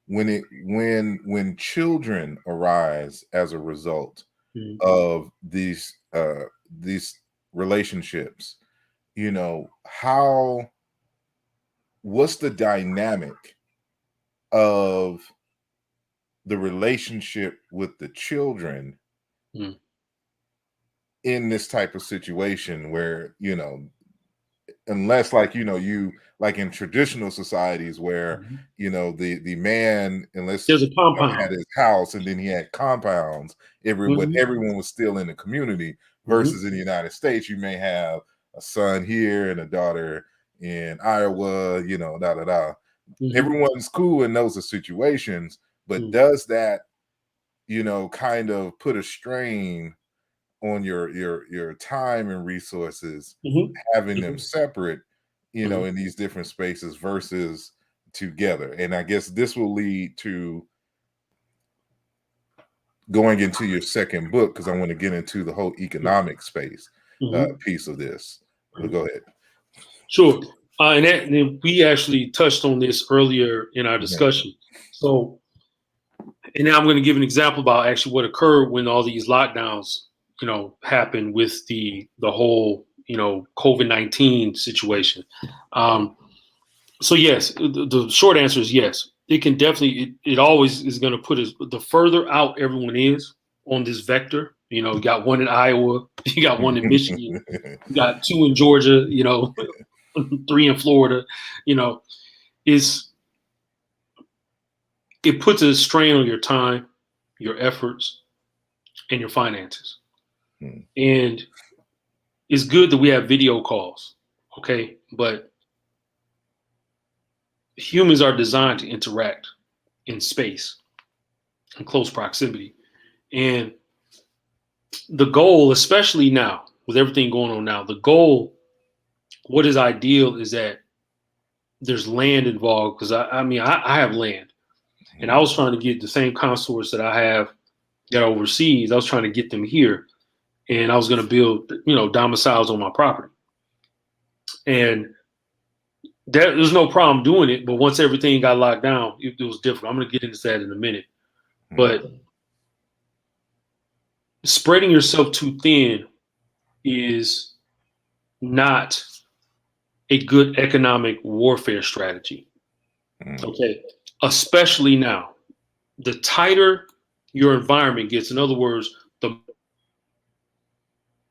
when children arise as a result Mm-hmm. of these relationships, how what's the dynamic of the relationship with the children Mm-hmm. in this type of situation where unless like you like in traditional societies where Mm-hmm. the man, unless There's a had compound. his house and then he had compounds, but Mm-hmm. everyone was still in the community, Mm-hmm. versus in the United States you may have a son here and a daughter in Iowa, da da da. Mm-hmm. Everyone's cool in those situations, but Mm-hmm. does that kind of put a strain on your time and resources, having them Mm-hmm. separate, Mm-hmm. in these different spaces versus together? And I guess this will lead to going into your second book, because I want to get into the whole economic space Mm-hmm. piece of this. But go ahead. Sure. And then we actually touched on this earlier in our Mhm. discussion. So, and now I'm going to give an example about actually what occurred when all these lockdowns, happened with the whole, COVID-19 situation. Um, so yes, the short answer is yes. It can definitely, it always is going to put us, the further out everyone is on this vector, you got one in Iowa, you got one in Michigan, you got two in Georgia, three in Florida, you know, is it puts a strain on your time, your efforts, and your finances. Hmm. And it's good that we have video calls, okay? But humans are designed to interact in space, in close proximity. And the goal, especially now, with everything going on now, the goal, what is ideal is that there's land involved. Because I have land, and I Hmm. was trying to get the same consorts that I have that are overseas. I was trying to get them here, and I was going to build, domiciles on my property. And there's no problem doing it, but once everything got locked down, it was different. I'm going to get into that in a minute. Hmm. But spreading yourself too thin is not a good economic warfare strategy. Hmm. Okay. Especially now. The tighter your environment gets, in other words, the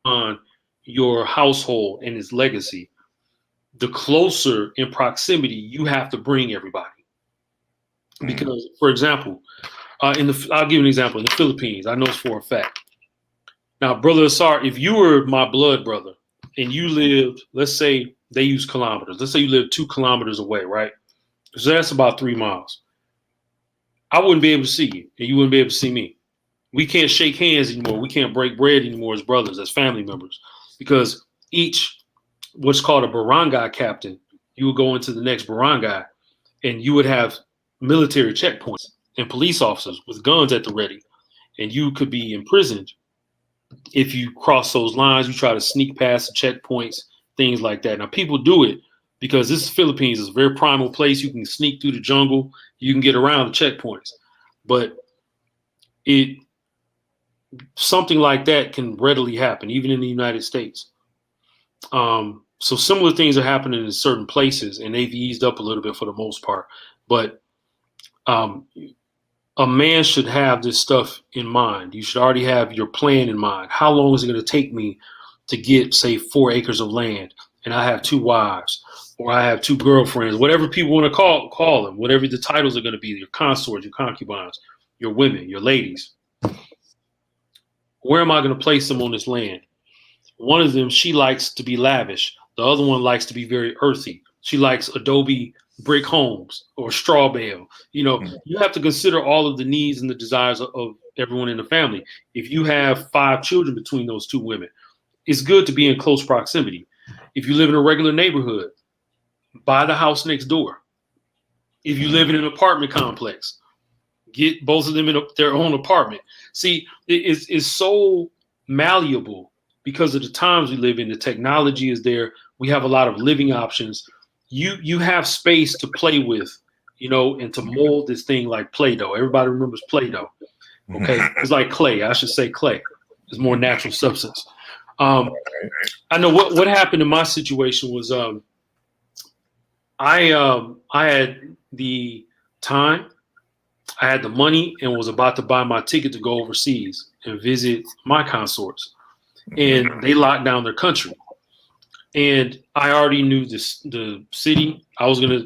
on your household and its legacy, the closer in proximity you have to bring everybody. Hmm. Because, for example, I'll give you an example. In the Philippines, I know this for a fact. Now, brother Asar, if you were my blood brother and you lived, let's say they use kilometers. Let's say you live 2 kilometers away, right? So that's about 3 miles. I wouldn't be able to see you, and you wouldn't be able to see me. We can't shake hands anymore. We can't break bread anymore as brothers, as family members, because each what's called a barangay captain, you would go into the next barangay, and you would have military checkpoints and police officers with guns at the ready, and you could be imprisoned if you cross those lines. You try to sneak past the checkpoints, things like that. Now, people do it because this is Philippines. It's a very primal place. You can sneak through the jungle. You can get around the checkpoints, but it something like that can readily happen, even in the United States. So similar things are happening in certain places, and they've eased up a little bit for the most part. But um, a man should have this stuff in mind. You should already have your plan in mind. How long is it going to take me to get, say, 4 acres of land, and I have 2 wives, or I have 2 girlfriends, whatever people want to call them, whatever the titles are going to be, your consorts, your concubines, your women, your ladies. Where am I going to place them on this land? One of them, she likes to be lavish. The other one likes to be very earthy. She likes adobe brick homes or straw bale. You have to consider all of the needs and the desires of everyone in the family. If you have 5 children between those 2 women, it's good to be in close proximity. If you live in a regular neighborhood, buy the house next door. If you live in an apartment complex, get both of them in their own apartment. See, it's so malleable because of the times we live in. The technology is there. We have a lot of living options. You have space to play with, and to mold this thing like Play-Doh. Everybody remembers Play-Doh. Okay, it's like clay. I should say clay. It's more natural substance. I know what happened in my situation was I had the time, I had the money, and was about to buy my ticket to go overseas and visit my consorts, and they locked down their country. And I already knew the city I was going to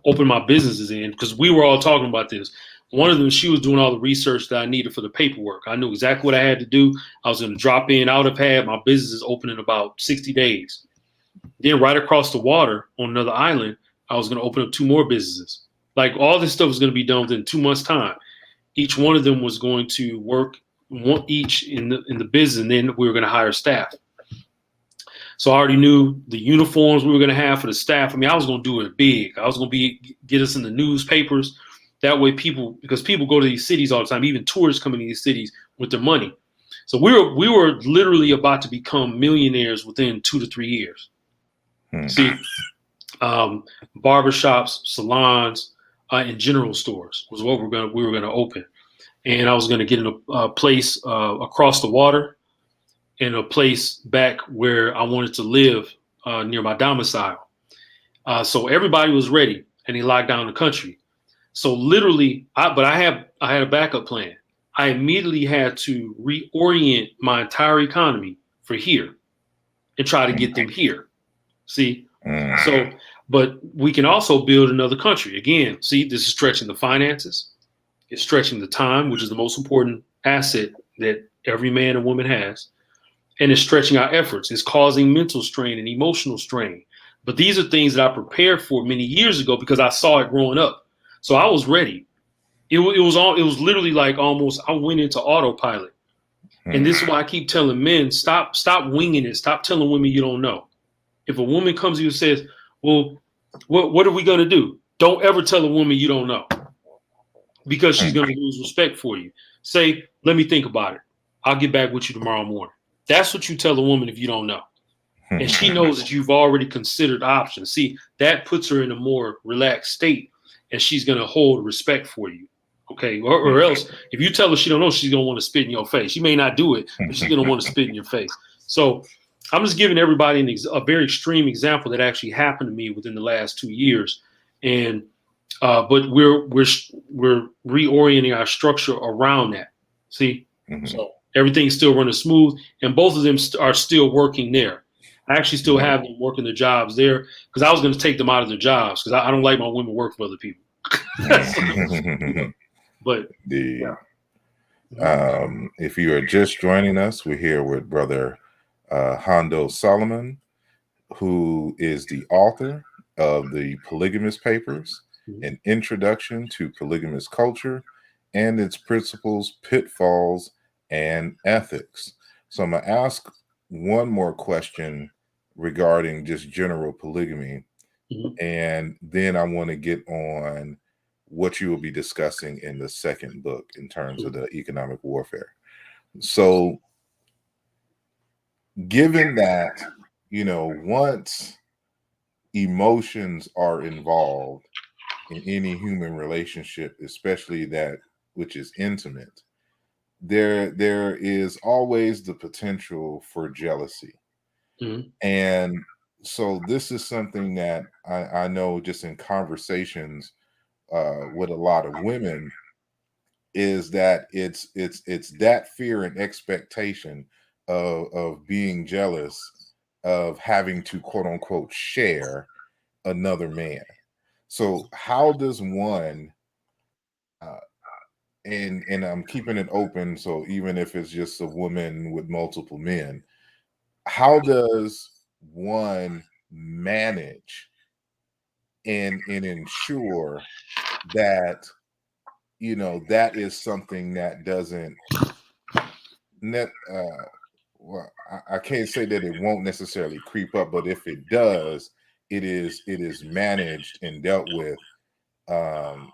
open my businesses in, because we were all talking about this. One of them, she was doing all the research that I needed for the paperwork. I knew exactly what I had to do. I was going to drop in. I would have had my businesses open in about 60 days. Then right across the water on another island, I was going to open up 2 more businesses. Like, all this stuff was going to be done within 2 months' time. Each one of them was going to work each in the business, and then we were going to hire staff. So I already knew the uniforms we were going to have for the staff. I mean, I was going to do it big. I was going to get us in the newspapers. That way, because people go to these cities all the time, even tourists come into these cities with their money. So we were literally about to become millionaires within 2 to 3 years. See, barbershops, salons, and general stores was what we were gonna open, and I was gonna get in a place across the water, and a place back where I wanted to live near my domicile. So everybody was ready, and they locked down the country. So literally, I had a backup plan. I immediately had to reorient my entire economy for here and try to get them here. See, so, but we can also build another country. Again, see, this is stretching the finances. It's stretching the time, which is the most important asset that every man and woman has. And it's stretching our efforts. It's causing mental strain and emotional strain. But these are things that I prepared for many years ago because I saw it growing up. So I was ready. It was literally like almost I went into autopilot. And this is why I keep telling men, stop winging it. Stop telling women you don't know. If a woman comes to you and says, well, what are we going to do? Don't ever tell a woman you don't know, because she's going to lose respect for you. Say, let me think about it. I'll get back with you tomorrow morning. That's what you tell a woman if you don't know. And she knows that you've already considered options. See, that puts her in a more relaxed state, and she's going to hold respect for you. Okay. Or else, if you tell her she don't know, she's going to want to spit in your face. She may not do it, but she's going to want to spit in your face. So I'm just giving everybody a very extreme example that actually happened to me within the last 2 years. And, but we're reorienting our structure around that. See, so everything's still running smooth, and both of them are still working there. I actually still have them working their jobs there, because I was going to take them out of their jobs, because I don't like my women working for other people. But yeah. If you are just joining us, we're here with Brother Hondo Solomon, who is the author of the Polygamous Papers, an introduction to polygamous culture and its principles, pitfalls, and ethics. So I'm going to ask one more question regarding just general polygamy, and then I want to get on what you will be discussing in the second book in terms of the economic warfare. So given that, once emotions are involved in any human relationship, especially that which is intimate, there is always the potential for jealousy. And so this is something that I know just in conversations with a lot of women, is that it's that fear and expectation of being jealous, of having to quote unquote share another man. So how does one uh, and I'm keeping it open, so even if it's just a woman with multiple men, how does one manage and ensure that that is something that doesn't net well, I can't say that it won't necessarily creep up, but if it does, it is managed and dealt with um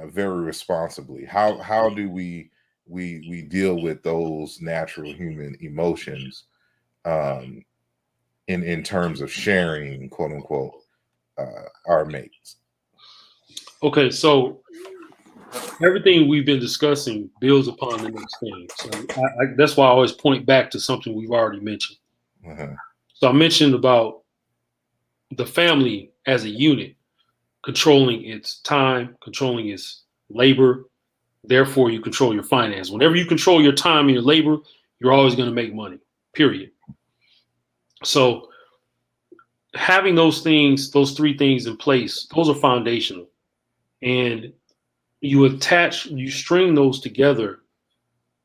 very responsibly. How do we deal with those natural human emotions um in terms of sharing, quote unquote, our mates? Okay, so everything we've been discussing builds upon the next thing. So that's why I always point back to something we've already mentioned. Uh-huh. So I mentioned about the family as a unit controlling its time, controlling its labor. Therefore, you control your finance. Whenever you control your time and your labor, you're always going to make money, period. So having those things, those three things in place, those are foundational. And you string those together,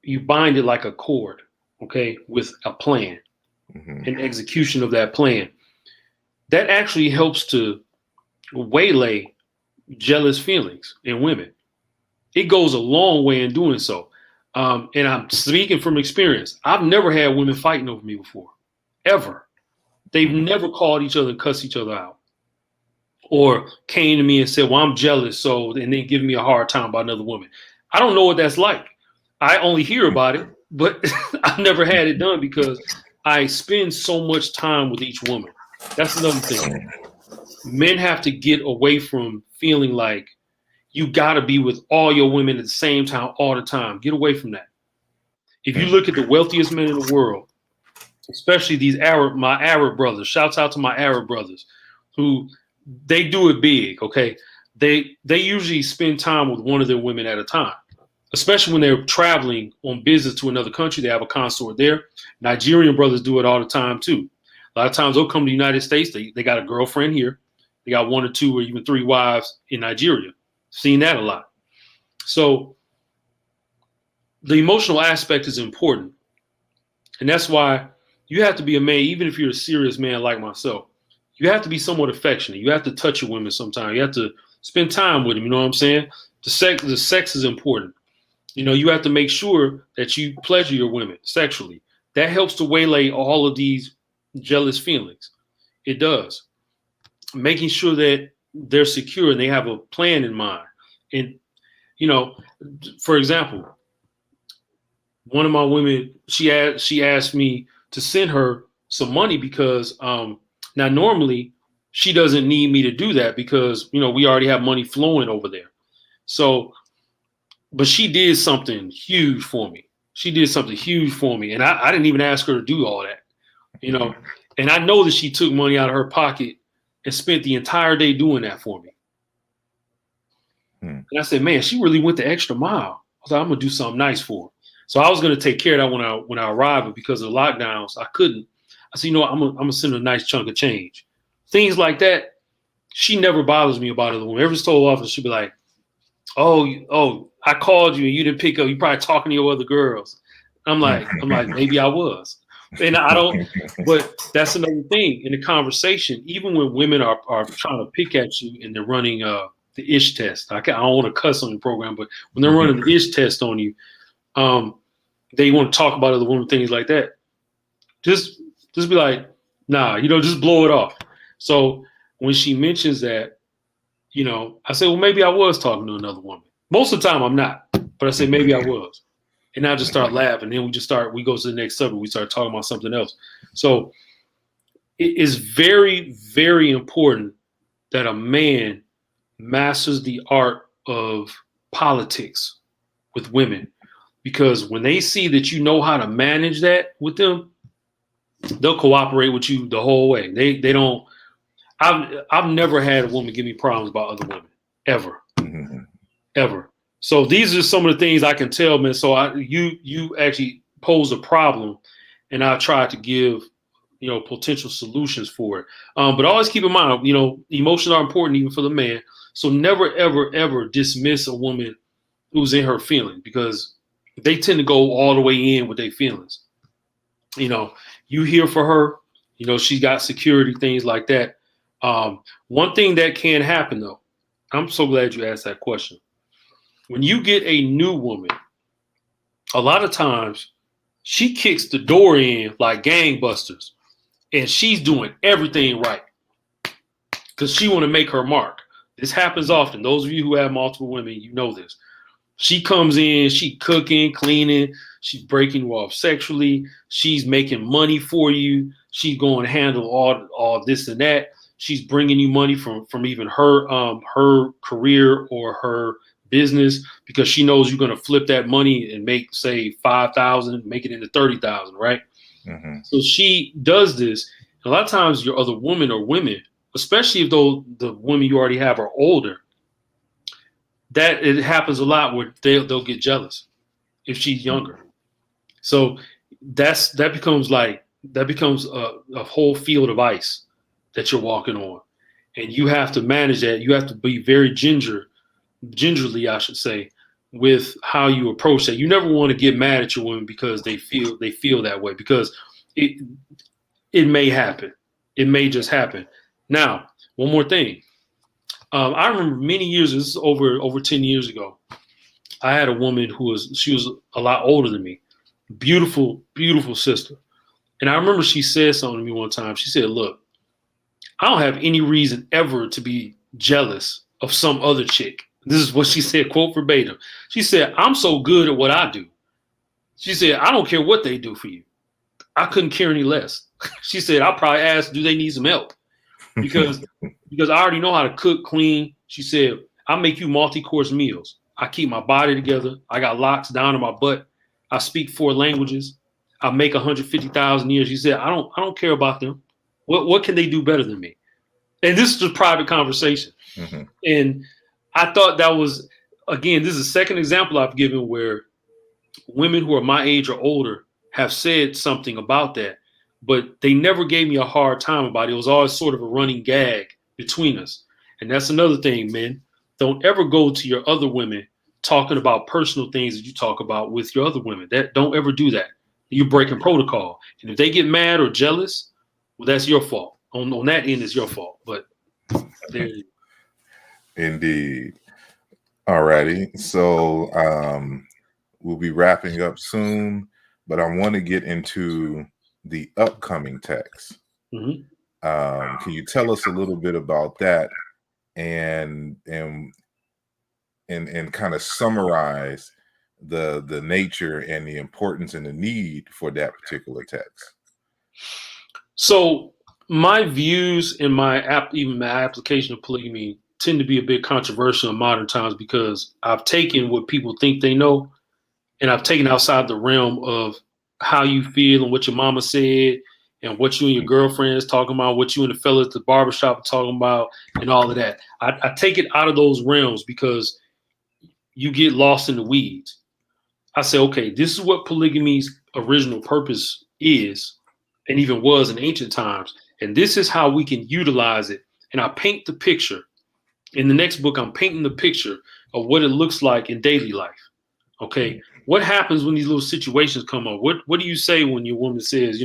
you bind it like a cord, okay, with a plan Hmm. and execution of that plan. That actually helps to waylay jealous feelings in women. It goes a long way in doing so. And I'm speaking from experience. I've never had women fighting over me before, ever. They've never called each other and cussed each other out, or came to me and said, "Well, I'm jealous," so and then giving me a hard time about another woman. I don't know what that's like. I only hear about it, but I've never had it done because I spend so much time with each woman. That's another thing. Men have to get away from feeling like you got to be with all your women at the same time all the time. Get away from that. If you look at the wealthiest men in the world, especially my Arab brothers, shouts out to my Arab brothers, who they do it big. Okay, they usually spend time with one of their women at a time, especially when they're traveling on business to another country. They have a consort there. Nigerian brothers do it all the time too. A lot of times they'll come to the United States. They got a girlfriend here. They got one or two or even three wives in Nigeria. Seen that a lot. So the emotional aspect is important. And that's why you have to be a man, even if you're a serious man like myself. You have to be somewhat affectionate. You have to touch your women sometimes. You have to spend time with them. You know what I'm saying? The sex is important. You have to make sure that you pleasure your women sexually. That helps to waylay all of these jealous feelings. It does. Making sure that they're secure and they have a plan in mind. And, you know, for example, one of my women, she asked me to send her some money because now normally she doesn't need me to do that because we already have money flowing over there. So, but she did something huge for me. She did something huge for me, and I didn't even ask her to do all that, you know. And I know that she took money out of her pocket and spent the entire day doing that for me. Hmm. And I said, man, she really went the extra mile. I was like, I'm gonna do something nice for her. So I was gonna take care of that when I arrived, but because of the lockdowns, I couldn't. I said, I'm gonna send her a nice chunk of change. Things like that. She never bothers me about it. When ever told off, she'd be like, oh, I called you and you didn't pick up. You probably talking to your other girls. I'm like, maybe I was. And I don't, but that's another thing in the conversation. Even when women are trying to pick at you and they're running the ish test. I don't want to cuss on the program, but when they're running the ish test on you, um, they want to talk about other women, things like that. Just just be like, nah, just blow it off. So when she mentions that, I say, well, maybe I was talking to another woman. Most of the time I'm not, but I say maybe I was. And I just start laughing. Then we go to the next subject. We start talking about something else. So it is very, very important that a man masters the art of politics with women. Because when they see that you know how to manage that with them, they'll cooperate with you the whole way. They don't. I've never had a woman give me problems about other women ever, ever. So these are some of the things I can tell, man. So you actually pose a problem, and I try to give potential solutions for it. But always keep in mind, emotions are important even for the man. So never ever ever dismiss a woman who's in her feelings, because they tend to go all the way in with their feelings. You know, you here for her. She got security, things like that. One thing that can happen though, I'm so glad you asked that question. When you get a new woman, a lot of times she kicks the door in like gangbusters, and she's doing everything right because she want to make her mark. This happens often. Those of you who have multiple women, you know this. She comes in, she cooking, cleaning, she's breaking you off sexually, she's making money for you, she's going to handle all this and that. She's bringing you money from even her career or her business, because she knows you're going to flip that money and make, say, 5,000, make it into 30,000, right? Mm-hmm. So she does this. A lot of times, your other women or women, especially if the women you already have are older, that it happens a lot where they'll get jealous if she's younger. So that becomes a whole field of ice that you're walking on, and you have to manage that. You have to be very gingerly, I should say, with how you approach that. You never want to get mad at your women because they feel that way, because it it may happen. It may just happen. Now, one more thing. I remember many years. This is over 10 years ago. I had a woman she was a lot older than me. Beautiful, beautiful sister. And I remember she said something to me one time. She said, "Look, I don't have any reason ever to be jealous of some other chick." This is what she said, quote verbatim. She said, "I'm so good at what I do." She said, "I don't care what they do for you. I couldn't care any less." She said, "I'll probably ask, do they need some help? Because because I already know how to cook, clean." She said, "I make you multi-course meals. I keep my body together. I got locks down in my butt. I speak 4 languages. I make 150,000 a year." She said, "I don't care about them. What can they do better than me?" And this is a private conversation. Mm-hmm. And I thought that was, again, this is the second example I've given where women who are my age or older have said something about that, but they never gave me a hard time about it. It was always sort of a running gag between us. And that's another thing, men. Don't ever go to your other women talking about personal things that you talk about with your other women. Don't ever do that. You're breaking protocol. And if they get mad or jealous, well, that's your fault. On that end, is your fault. But there you Indeed. Alrighty. So we'll be wrapping up soon, but I want to get into the upcoming text. go. Mhm. Can you tell us a little bit about that, and kind of summarize the nature and the importance and the need for that particular text? So my views and even my application of polygamy tend to be a bit controversial in modern times, because I've taken what people think they know, and I've taken outside the realm of how you feel and what your mama said and what you and your girlfriends talking about, what you and the fellas at the barbershop are talking about, and all of that. I take it out of those realms because you get lost in the weeds. I say, okay, this is what polygamy's original purpose is, and even was in ancient times. And this is how we can utilize it. And I paint the picture. In the next book, I'm painting the picture of what it looks like in daily life. Okay. What happens when these little situations come up? What do you say when your woman says,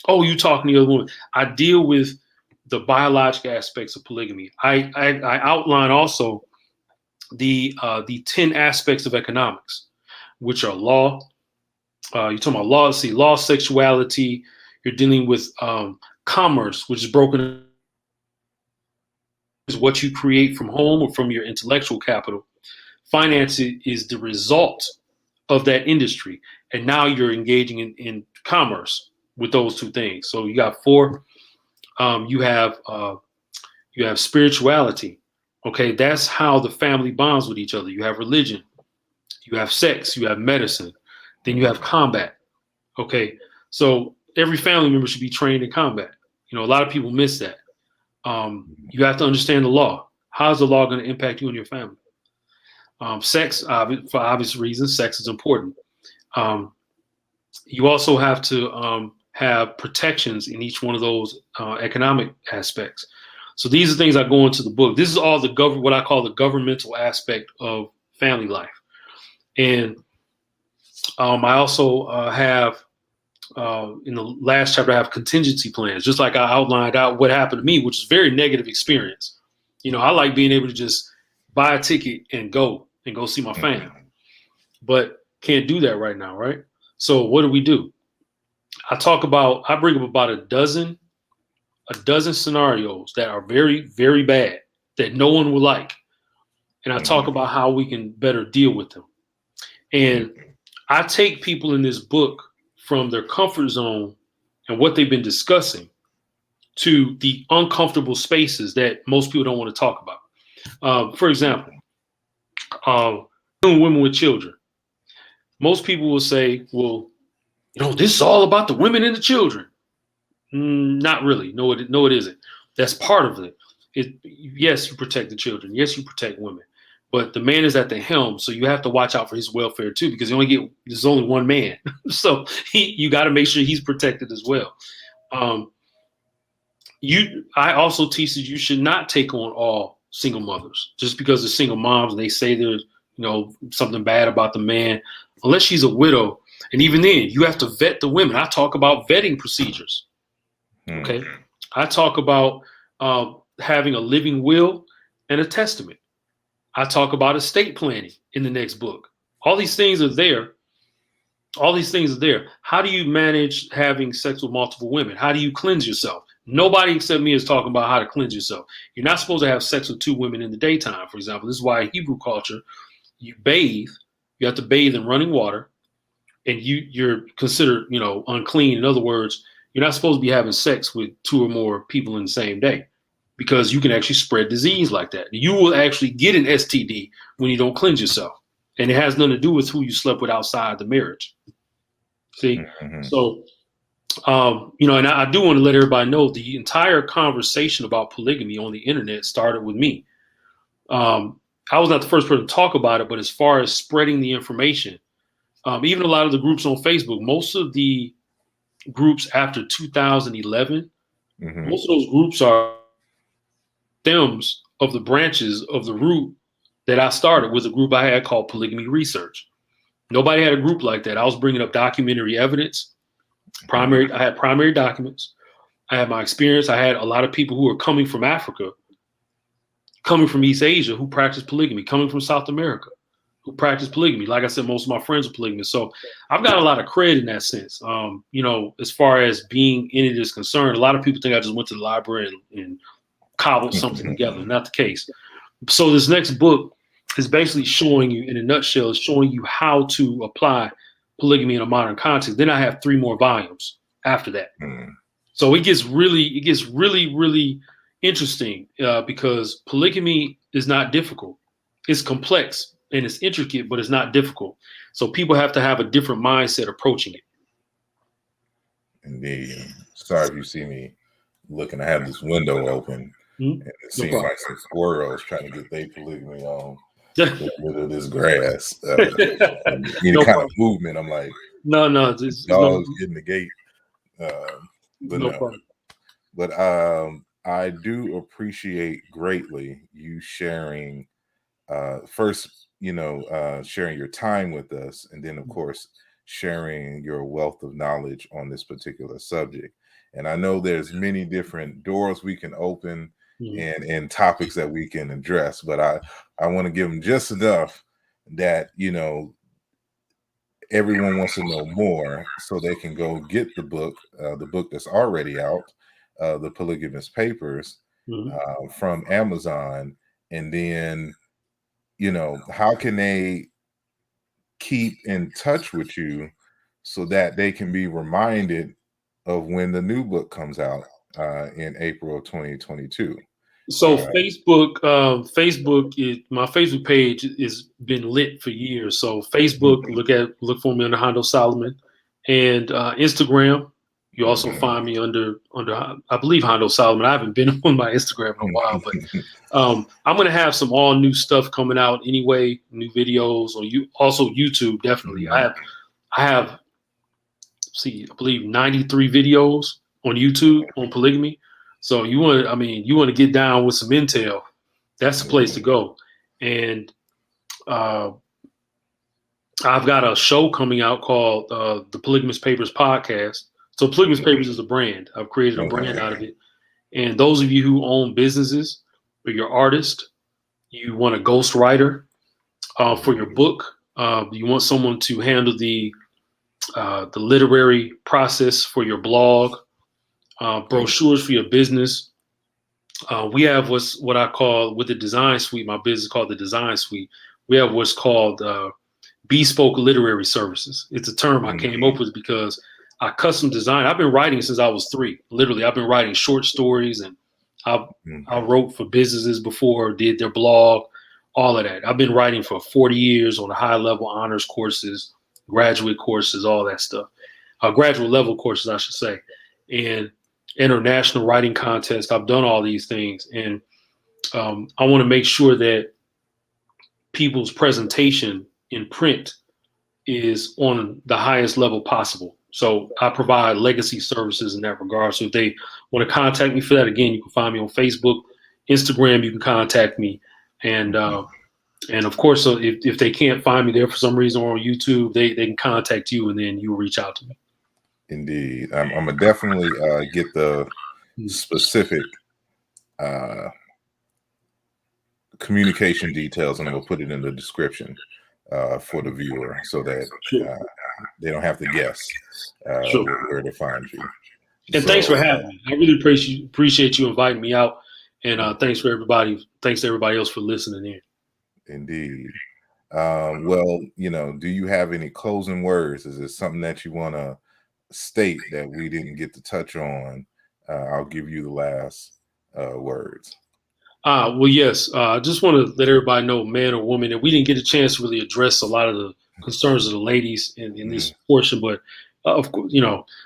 "Oh, you talking to the other woman?" I deal with the biological aspects of polygamy. I outline also the 10 aspects of economics, which are law. You're talking about law, see, law, sexuality. You're dealing with commerce, which is broken is what you create from home or from your intellectual capital. Finance is the result of that industry, and now you're engaging in commerce with those two things. So you got four. You have spirituality. Okay, that's how the family bonds with each other. You have religion. You have sex. You have medicine. Then you have combat. Okay, so every family member should be trained in combat. A lot of people miss that. You have to understand the law. How is the law going to impact you and your family? Sex, for obvious reasons, sex is important. Um, you also have to have protections in each one of those economic aspects. So these are things I go into the book. This is all what I call the governmental aspect of family life. And I also have in the last chapter, I have contingency plans, just like I outlined out what happened to me, which is a very negative experience. I like being able to just buy a ticket and go see my family, but can't do that right now, right? So what do? I bring up about a dozen scenarios that are very, very bad that no one will like. And I talk about how we can better deal with them. And I take people in this book from their comfort zone and what they've been discussing to the uncomfortable spaces that most people don't want to talk about. For example, women with children. Most people will say, well, this is all about the women and the children. Not really. No, it isn't. That's part of it. Yes, you protect the children. Yes, you protect women. But the man is at the helm, so you have to watch out for his welfare too, because there's only one man. So you got to make sure he's protected as well. I also teach that you should not take on all single mothers just because they're single moms and they say there's something bad about the man, unless she's a widow. And even then, you have to vet the women. I talk about vetting procedures. Okay, I talk about having a living will and a testament. I talk about estate planning in the next book. All these things are there. How do you manage having sex with multiple women? How do you cleanse yourself? Nobody except me is talking about how to cleanse yourself. You're not supposed to have sex with two women in the daytime, for example. This is why in Hebrew culture, you bathe. You have to bathe in running water, and you're considered, unclean. In other words, you're not supposed to be having sex with two or more people in the same day, because you can actually spread disease like that. You will actually get an STD when you don't cleanse yourself. And it has nothing to do with who you slept with outside the marriage. See? So, and I do want to let everybody know the entire conversation about polygamy on the internet started with me. I was not the first person to talk about it, but as far as spreading the information, even a lot of the groups on Facebook, most of the groups after 2011, most of those groups are stems of the branches of the root that I started with a group I had called Polygamy Research. Nobody had a group like that. I was bringing up documentary evidence. I had primary documents. I had my experience. I had a lot of people who were coming from Africa, coming from East Asia, who practice polygamy, coming from South America, who practice polygamy. Like I said, most of my friends are polygamists. So I've got a lot of credit in that sense. As far as being in it is concerned, a lot of people think I just went to the library and cobbled something together. Not the case. So this next book is basically showing you, in a nutshell, is showing you how to apply polygamy in a modern context. Then I have 3 more volumes after that. So it gets really, really interesting because polygamy is not difficult. It's complex and it's intricate, but it's not difficult. So people have to have a different mindset approaching it. Indeed. Sorry if you see me looking. I have this window open, and it seems like some squirrels trying to get their polygamy on. Get rid of this grass. Any kind of movement, I'm like, no, dogs getting the gate. But I do appreciate greatly you sharing. First, sharing your time with us, and then of course sharing your wealth of knowledge on this particular subject. And I know there's many different doors we can open and topics that we can address, but I want to give them just enough that everyone wants to know more, so they can go get the book that's already out, the Polygamist Papers, from Amazon. And then how can they keep in touch with you so that they can be reminded of when the new book comes out in April of 2022? So Facebook my Facebook page has been lit for years. So Facebook, look for me under Hondo Solomon, and Instagram. You also find me under I believe Hondo Solomon. I haven't been on my Instagram in a while, but I'm gonna have some all new stuff coming out anyway, new videos on you. Also YouTube, definitely. I have I believe 93 videos on YouTube on polygamy. So you want to get down with some intel. That's the place to go. And uh, I've got a show coming out called the Polygamous Papers podcast. So Polygamous Papers is a brand. I've created a brand out of it. And those of you who own businesses or you're artist, you want a ghostwriter for your book. You want someone to handle the literary process for your blog, brochures for your business. We have what I call with the design suite. My business called the design suite. We have what's called Bespoke literary services. It's a term I came up with because I custom design. I've been writing since I was 3. Literally, I've been writing short stories, and I wrote for businesses before, did their blog, all of that. I've been writing for 40 years on the high level honors courses, graduate courses, all that stuff. Graduate level courses, I should say, and international writing contests. I've done all these things, and I want to make sure that people's presentation in print is on the highest level possible. So I provide legacy services in that regard. So if they want to contact me for that, again, you can find me on Facebook, Instagram. You can contact me, and of course, so if they can't find me there for some reason or on YouTube, they can contact you, and then you reach out to me. Indeed, I'm gonna definitely get the specific communication details, and I'm gonna put it in the description for the viewer so that they don't have to guess where to find you. And thanks for having me. I really appreciate you inviting me out, and thanks to everybody else for listening in. Indeed. Well, do you have any closing words? Is there something that you want to state that we didn't get to touch on? I'll give you the last words. Well, yes. I just want to let everybody know, man or woman, that we didn't get a chance to really address a lot of the concerns of the ladies in this portion. But of course,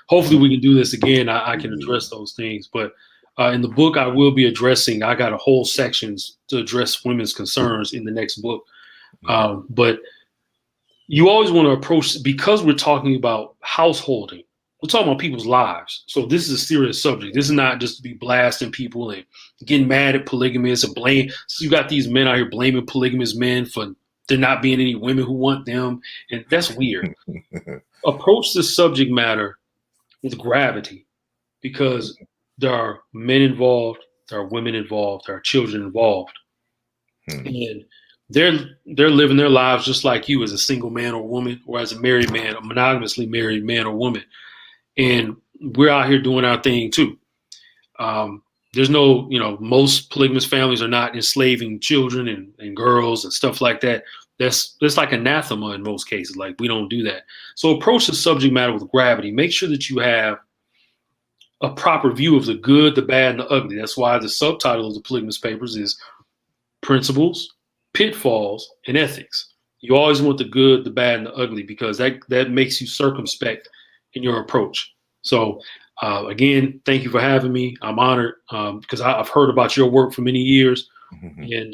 hopefully we can do this again. I can address those things. But in the book, I will be addressing. I got a whole sections to address women's concerns in the next book. But you always want to approach, because we're talking about householding. We're talking about people's lives. So this is a serious subject. This is not just to be blasting people and getting mad at polygamists and blame. So you got these men out here blaming polygamous men for there not being any women who want them. And that's weird. Approach the subject matter with gravity, because there are men involved, there are women involved, there are children involved. And they're living their lives just like you as a single man or woman, or as a married man, a monogamously married man or woman. And we're out here doing our thing too. There's no, most polygamous families are not enslaving children and girls and stuff like that. That's like anathema in most cases. Like, we don't do that. So approach the subject matter with gravity. Make sure that you have a proper view of the good, the bad, and the ugly. That's why the subtitle of the Polygamous Papers is Principles, Pitfalls, and Ethics. You always want the good, the bad, and the ugly, because that makes you circumspect in your approach. So again, thank you for having me. I'm honored because I've heard about your work for many years. And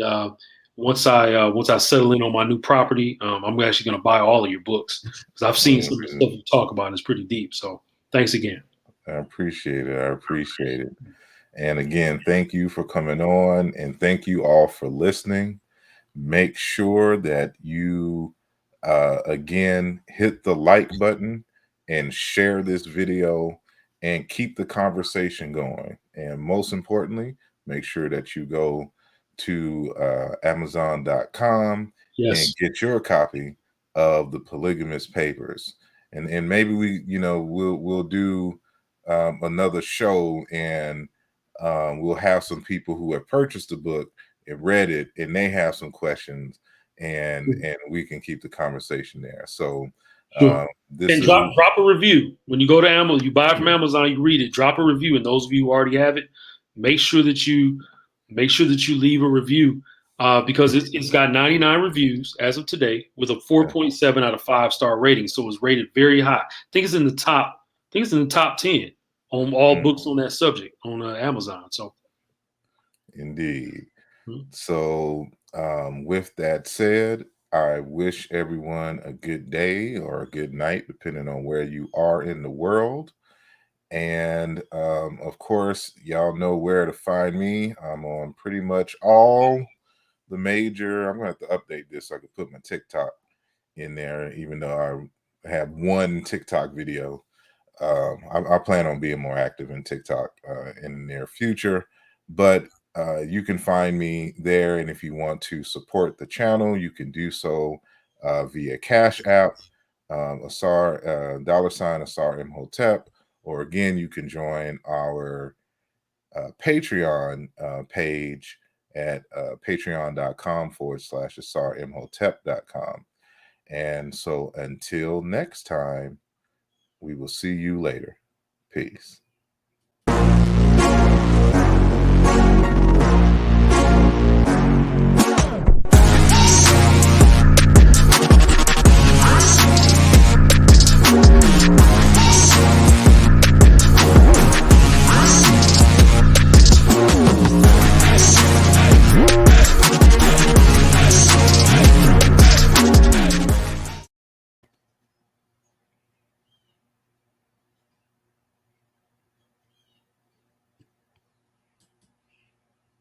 once I settle in on my new property, I'm actually going to buy all of your books, because I've seen some of the stuff you talk about, and it's pretty deep. So thanks again. I appreciate it. And again, thank you for coming on, and thank you all for listening. Make sure that you again hit the like button and share this video and keep the conversation going. And most importantly, make sure that you go to Amazon.com and get your copy of the Polygamous Papers. And maybe we'll do another show, and we'll have some people who have purchased the book and read it, and they have some questions, and we can keep the conversation there. So drop a review when you go to Amazon. You buy it from Amazon, you read it, drop a review. And those of you who already have it, make sure that you leave a review, because it's got 99 reviews as of today with a 4.7 out of 5-star rating. So it was rated very high. I think it's in the top 10. on all Mm, books on that subject on Amazon. So, indeed. mm, So, with that said, I wish everyone a good day or a good night, depending on where you are in the world. And of course, y'all know where to find me. I'm on pretty much all the major. I'm gonna have to update this so I can put my TikTok in there, even though I have one TikTok video. I plan on being more active in TikTok in the near future, but you can find me there. And if you want to support the channel, you can do so via Cash App, Asar, $ asarimhotep, or again, you can join our Patreon page at patreon.com/asarimhotep.com. And so until next time, we will see you later. Peace.